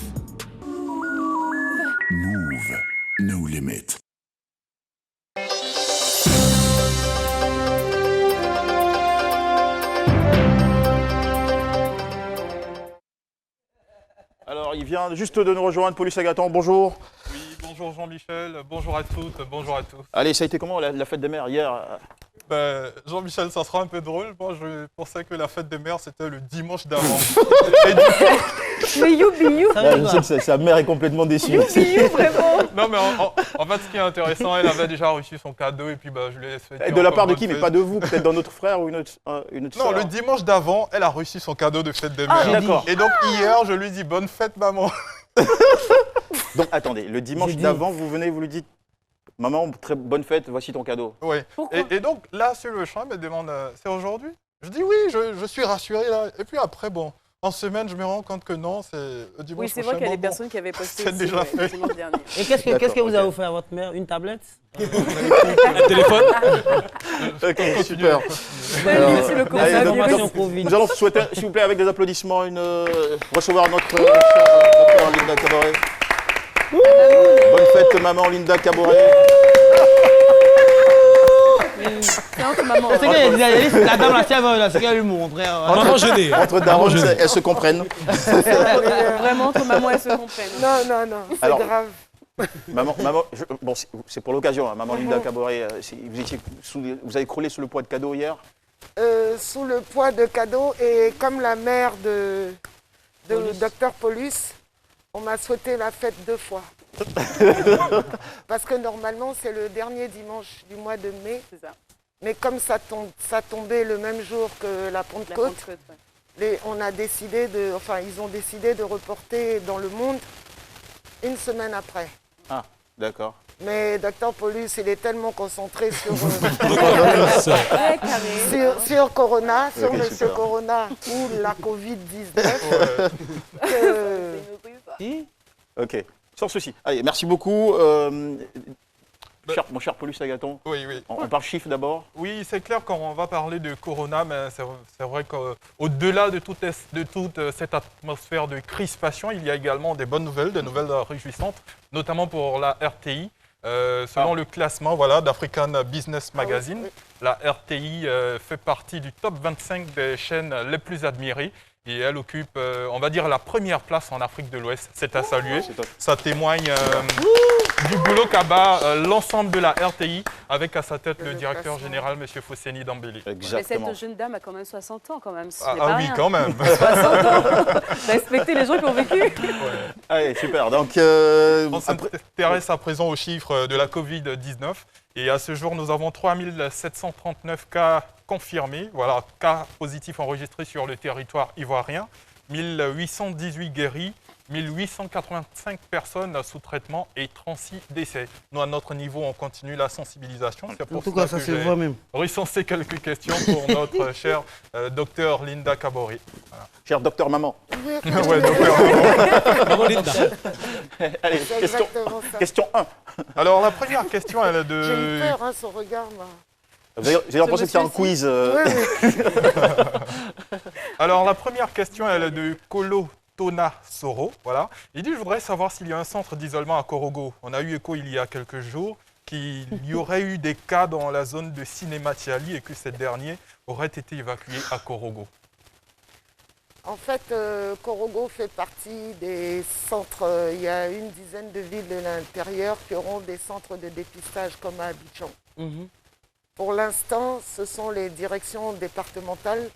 Move, no limit. Alors, il vient juste de nous rejoindre, Paulus Agathon, bonjour. Oui, bonjour Jean-Michel, bonjour à toutes, bonjour à tous. Allez, ça a été comment la fête des mères hier? Jean-Michel, ça sera un peu drôle. Moi, je pensais que la fête des mères, c'était le dimanche d'avant. Mais you. Je sais que sa mère est complètement déçue. You, vraiment. Non, mais en fait, ce qui est intéressant, elle avait déjà reçu son cadeau et puis je lui ai souhaité. Et de la part de qui? Mais pas de vous, peut-être d'un autre frère ou une autre Non, le dimanche d'avant, elle a reçu son cadeau de fête des mères. Ah, d'accord. Et donc, hier, je lui dis bonne fête, maman. Donc, attendez, le dimanche d'avant, vous venez, vous lui dites maman, très bonne fête, voici ton cadeau. Oui. Et donc, là, sur le champ, elle me demande c'est aujourd'hui? Je dis oui, je suis rassuré là. Et puis après, en semaine, je me rends compte que non, c'est le dimanche. Oui, c'est vrai qu'il y a des personnes qui avaient posté c'est déjà fait. dimanche dernier. Et qu'est-ce que vous avez offert à votre mère? Une tablette? Un téléphone? Ok, super. Nous allons souhaiter, s'il vous plaît, avec des applaudissements, recevoir notre chère Linda Caboret. Bonne fête, maman Linda Caboret. C'est entre maman. La dame, la chèvre, c'est qu'elle lui montre. Maman gênée. Entre darons, elles se comprennent. Vraiment, entre maman, elles se comprennent. Non, c'est grave. Maman, c'est pour l'occasion, hein, maman Linda Caboret, vous avez croulé sous le poids de cadeaux hier? Sous le poids de cadeaux, et comme la mère de Dr Paulus, on m'a souhaité la fête 2 fois. Parce que normalement, c'est le dernier dimanche du mois de mai. C'est ça. Mais comme ça tombait le même jour que la Pentecôte, ils ont décidé de reporter dans le monde une semaine après. Ah, d'accord. Mais Dr Paulus, il est tellement concentré sur Corona, sur Monsieur Corona ou la Covid-19. Ok, sans souci. Allez, merci beaucoup. Mon cher Paulus Agathon, on parle chiffres d'abord. Oui, c'est clair, quand on va parler de Corona, mais c'est vrai qu'au-delà de toute cette atmosphère de crispation, il y a également des bonnes nouvelles, des nouvelles réjouissantes, notamment pour la RTI. Selon le classement d'African Business Magazine, la RTI fait partie du top 25 des chaînes les plus admirées. Et elle occupe, on va dire, la première place en Afrique de l'Ouest. C'est à saluer. Ça témoigne du boulot qu'a l'ensemble de la RTI, avec à sa tête le directeur général, M. Fosseni Dambélé. Exactement. Mais cette jeune dame a quand même 60 ans, quand même. Oui, quand même. 60 ans. Respectez les gens qui ont vécu. Allez, super. Donc, on s'intéresse à présent aux chiffres de la Covid-19. Et à ce jour, nous avons 3739 cas confirmés, cas positifs enregistrés sur le territoire ivoirien, 1818 guéris 1885 personnes sous traitement et 36 décès. Nous, à notre niveau, on continue la sensibilisation. C'est pour ça que j'ai recensé quelques questions pour notre chère docteur Linda Kabori. Voilà. Cher docteur maman. Ouais, docteur maman. Maman Linda. Allez, question 1. Alors, la première question, elle est de... J'ai eu peur, hein, son regard, moi. Vous avez l'impression que c'était un quiz. Oui. Alors, la première question, elle est de Kolo Tona Soro. Voilà. Il dit, je voudrais savoir s'il y a un centre d'isolement à Korogo. On a eu écho il y a quelques jours qu'il y aurait eu des cas dans la zone de Cinématiali et que ces derniers auraient été évacués à Korogo. En fait, Korogo fait partie des centres. Il y a une dizaine de villes de l'intérieur qui auront des centres de dépistage comme à Abidjan. Pour l'instant, ce sont les directions départementales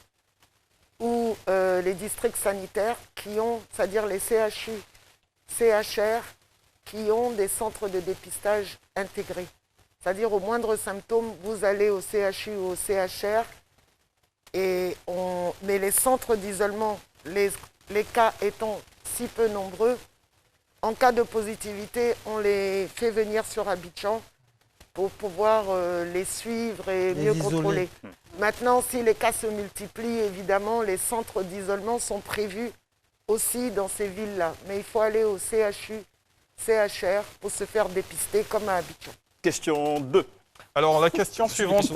ou les districts sanitaires qui ont, c'est-à-dire les CHU, CHR, qui ont des centres de dépistage intégrés. C'est-à-dire au moindre symptôme, vous allez au CHU ou au CHR, mais les centres d'isolement, les cas étant si peu nombreux, en cas de positivité, on les fait venir sur Abidjan pour pouvoir les suivre et mieux contrôler. Maintenant, si les cas se multiplient, évidemment, les centres d'isolement sont prévus aussi dans ces villes-là. Mais il faut aller au CHU, CHR pour se faire dépister comme à Abidjan. Question 2. Alors, la question suivante,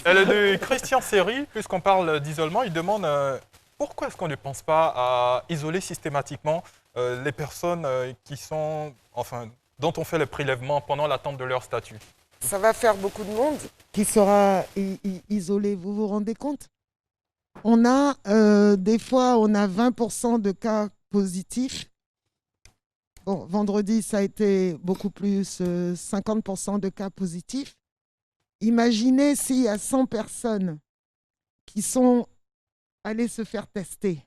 elle est de Christian Serry. Puisqu'on parle d'isolement, il demande pourquoi est-ce qu'on ne pense pas à isoler systématiquement les personnes qui sont, enfin, dont on fait le prélèvement pendant l'attente de leur statut. Ça va faire beaucoup de monde qui sera isolé, vous vous rendez compte? On a, des fois, on a 20% de cas positifs. Bon, vendredi, ça a été beaucoup plus, 50% de cas positifs. Imaginez s'il y a 100 personnes qui sont allées se faire tester.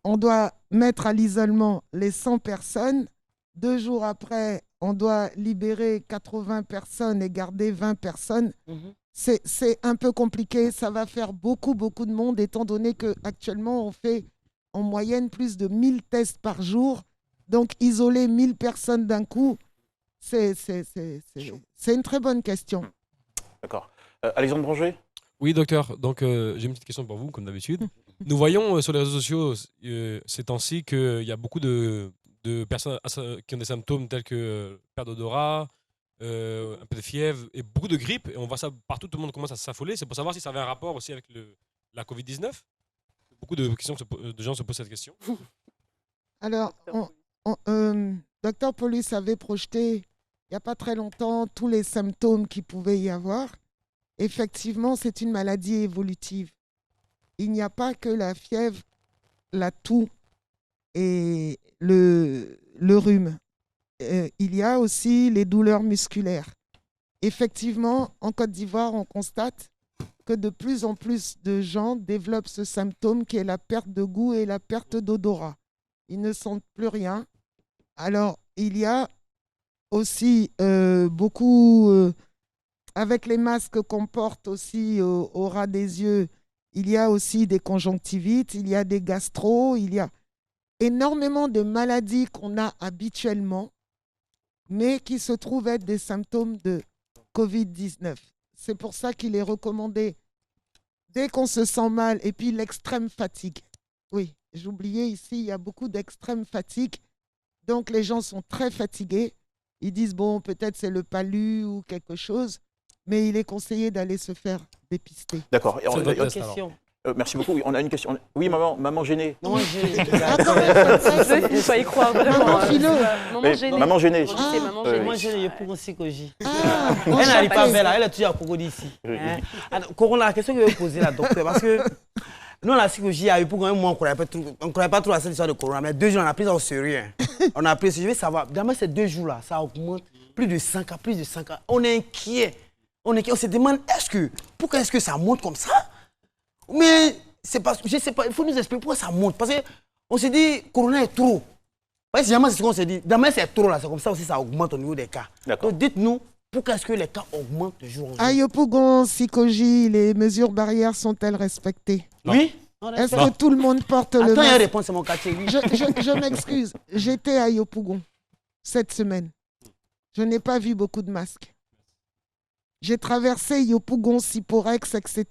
On doit mettre à l'isolement les 100 personnes. 2 jours après, on doit libérer 80 personnes et garder 20 personnes. C'est un peu compliqué. Ça va faire beaucoup de monde, étant donné qu'actuellement, on fait en moyenne plus de 1000 tests par jour. Donc, isoler 1000 personnes d'un coup, c'est une très bonne question. D'accord. Alexandre Branger? Oui, docteur. Donc, j'ai une petite question pour vous, comme d'habitude. Nous voyons sur les réseaux sociaux ces temps-ci qu'il y a beaucoup de personnes qui ont des symptômes tels que perte d'odorat, un peu de fièvre et beaucoup de grippe. Et on voit ça partout, tout le monde commence à s'affoler. C'est pour savoir si ça avait un rapport aussi avec la Covid-19. Beaucoup de gens se posent cette question. Alors, Dr Paulus avait projeté, il n'y a pas très longtemps, tous les symptômes qu'il pouvait y avoir. Effectivement, c'est une maladie évolutive. Il n'y a pas que la fièvre, la toux et le rhume. Il y a aussi les douleurs musculaires. Effectivement, en Côte d'Ivoire, on constate que de plus en plus de gens développent ce symptôme qui est la perte de goût et la perte d'odorat. Ils ne sentent plus rien. Alors, il y a aussi beaucoup, avec les masques qu'on porte aussi au ras des yeux, il y a aussi des conjonctivites, il y a des gastro, il y a énormément de maladies qu'on a habituellement, mais qui se trouvent être des symptômes de Covid-19. C'est pour ça qu'il est recommandé, dès qu'on se sent mal, et puis l'extrême fatigue. Oui, j'oubliais ici, il y a beaucoup d'extrême fatigue. Donc les gens sont très fatigués. Ils disent, bon, peut-être c'est le palu ou quelque chose, mais il est conseillé d'aller se faire dépister. D'accord. Question. Merci beaucoup. Oui, on a une question. Oui, maman gênée. Maman gênée. Il faut y croire vraiment. Maman gênée. Maman gênée, pour une psychologie. Elle n'arrive pas vers là, elle est toujours à Congo d'ici. Corona, la question que je vais poser là, docteur, parce que nous, la psychologie, il y a eu pour un mois, on ne connaît pas trop cette histoire de corona, mais 2 jours, on a pris ça au sérieux. On a pris, je vais savoir, dans ces 2 jours-là, ça augmente plus de 5 cas, plus de 5 cas. On est inquiet. On se demande, pourquoi est-ce que ça monte comme ça? Mais c'est parce que je ne sais pas, il faut nous expliquer pourquoi ça monte. Parce qu'on se dit, Corona est trop. C'est ce qu'on se dit. Demain, c'est trop là, c'est comme ça aussi, ça augmente au niveau des cas. Donc dites-nous, pourquoi est-ce que les cas augmentent de jour en jour? Ayopougon, Sikoji, les mesures barrières sont-elles respectées? Oui. Est-ce que tout le monde porte le masque? Attends, il y a une masque? réponse, c'est mon quartier. Je m'excuse. J'étais à Yopougon cette semaine. Je n'ai pas vu beaucoup de masques. J'ai traversé Yopougon, Siporex, etc.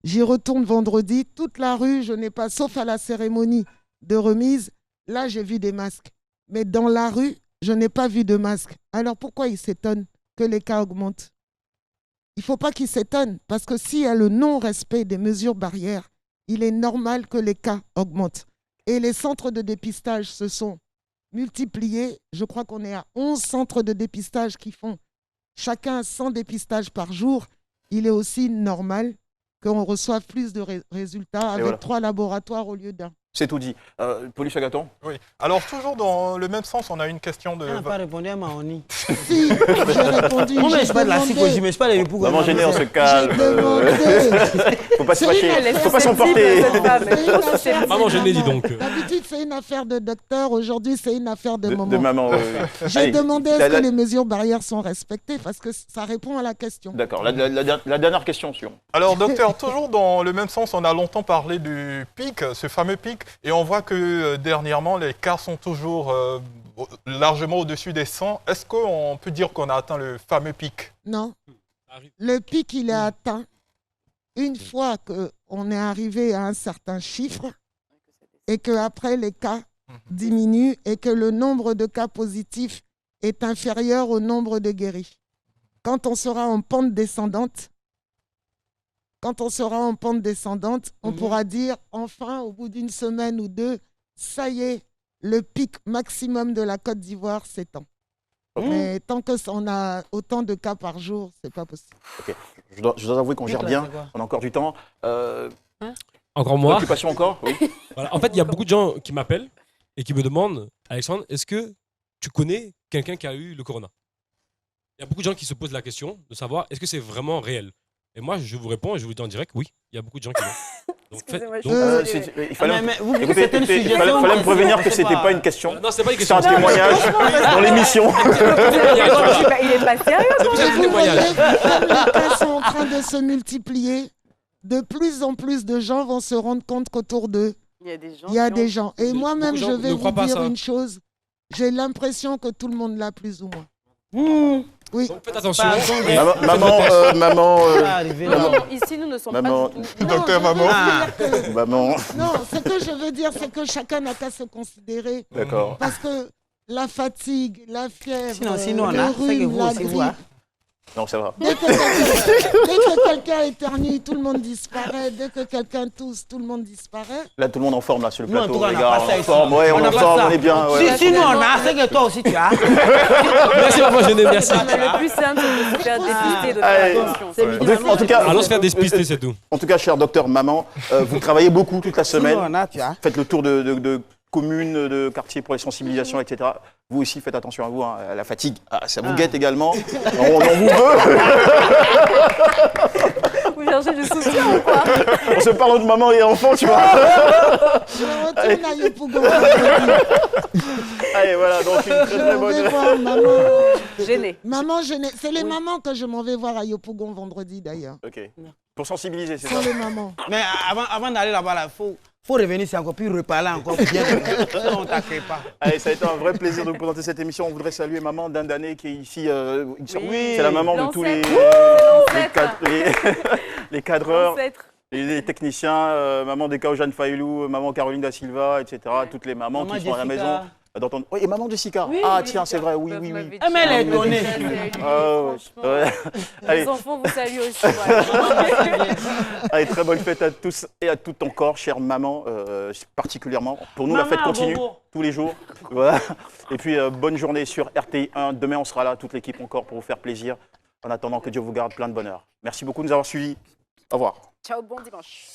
J'y retourne vendredi. Toute la rue, je n'ai pas, sauf à la cérémonie de remise, là, j'ai vu des masques. Mais dans la rue, je n'ai pas vu de masques. Alors pourquoi ils s'étonnent que les cas augmentent? Il ne faut pas qu'ils s'étonnent, parce que s'il y a le non-respect des mesures barrières, il est normal que les cas augmentent. Et les centres de dépistage se sont multipliés. Je crois qu'on est à 11 centres de dépistage qui font chacun 100 dépistages par jour. Il est aussi normal qu'on reçoive plus de résultats avec 3 laboratoires au lieu d'1. C'est tout dit. Paulus Agathon? Oui. Alors, toujours dans le même sens, on a une question de... Elle n'a pas répondu à Mahoni. Si, j'ai répondu. Moi, je ne suis pas de la psychologie, mais je parle de Maman gênée, on se calme. Faut pas se fâcher. Faut pas s'emporter. Maman gênée, dis donc. D'habitude, c'est une affaire de docteur. Aujourd'hui, c'est une affaire de maman. De maman, oui. J'ai demandé est-ce que les mesures barrières sont respectées parce que ça répond à la question. D'accord. La dernière question, sur. Alors, docteur, toujours dans le même sens, on a longtemps parlé du pic, ce fameux pic, et on voit que dernièrement, les cas sont toujours largement au-dessus des 100. Est-ce qu'on peut dire qu'on a atteint le fameux pic? Non. Le pic, il est atteint une fois qu'on est arrivé à un certain chiffre et qu'après, les cas diminuent et que le nombre de cas positifs est inférieur au nombre de guéris. Quand on sera en pente descendante, on pourra dire, enfin, au bout d'une semaine ou deux, ça y est, le pic maximum de la Côte d'Ivoire s'étend. Mais tant qu'on a autant de cas par jour, c'est pas possible. Ok. Je dois avouer qu'on gère bien, on a encore du temps. Encore moi. Occupation encore, oui. Voilà. En fait, il y a beaucoup de gens qui m'appellent et qui me demandent, Alexandre, est-ce que tu connais quelqu'un qui a eu le corona? Il y a beaucoup de gens qui se posent la question de savoir, est-ce que c'est vraiment réel? Et moi, je vous réponds et je vous dis en direct, oui, il y a beaucoup de gens qui l'ont. Donc, il fallait me prévenir que c'était pas une question. Non, c'est pas une question. C'est un témoignage dans l'émission. Il est pas sérieux. C'est un témoignage. Comme les cas sont en train de se multiplier, de plus en plus de gens vont se rendre compte qu'autour d'eux, il y a des gens. Et moi-même, je vais vous dire une chose. J'ai l'impression que tout le monde l'a plus ou moins. Oui. Donc faites attention. Maman. Ici, nous ne sommes pas du tout. Docteur Maman. Maman. Non, ce que je veux dire, c'est que chacun n'a qu'à se considérer. D'accord. Parce que la fatigue, la fièvre, sinon, le rhume, la grippe. Non, ça va. Dès que quelqu'un éternue, tout le monde disparaît. Dès que quelqu'un tousse, tout le monde disparaît. Là, tout le monde en forme là, sur le Nous, en plateau. tout cas, Les on n'a gars, pas ça en ici. forme. Ouais, on est en forme, on est bien. Ouais. Si nous, on a, c'est que toi aussi, tu as. Merci, maman gênée, merci. Le plus simple, c'est de se faire dépister, de faire attention. En tout cas, allons se faire dépister, c'est tout. En tout cas, cher docteur Maman, vous travaillez beaucoup toute la semaine. Nous, on a, tu as. Faites le tour de communes, de quartiers pour les sensibilisations, etc. Vous aussi, faites attention à vous, hein. La fatigue, ça vous guette également. On vous veut. Vous cherchez du soutien ou quoi? On se parle de maman et enfant, tu vois. Je retourne à Yopougon. Allez, voilà, donc une très Je vais bonne... voir maman. Gênée. Maman gênée. C'est les mamans que je m'en vais voir à Yopougon vendredi, d'ailleurs. Ok. Pour sensibiliser, c'est Ce sont ça. les mamans. Mais avant d'aller là-bas, il faut revenir ici encore, puis reparler encore bien. On ne t'accueille pas. Allez, ça a été un vrai plaisir de vous présenter cette émission. On voudrait saluer maman d'Indané qui est ici. Oui. C'est la maman de tous les cadreurs, les techniciens, maman de Jeanne Failou, maman Caroline da Silva, etc. Toutes les mamans Maman qui sont à la Jessica. maison. Oui, et maman Jessica. Oui, ah oui, tiens, c'est vrai, oui. Ah, mais elle est étonnée. Ouais. Allez. Les enfants vous saluent aussi. Voilà. Allez, très bonne fête à tous et à toutes encore, chère maman, particulièrement. Pour nous, la fête continue tous les jours. Voilà. Et puis, bonne journée sur RTI 1. Demain, on sera là, toute l'équipe encore, pour vous faire plaisir. En attendant, que Dieu vous garde plein de bonheur. Merci beaucoup de nous avoir suivis. Au revoir. Ciao, bon dimanche.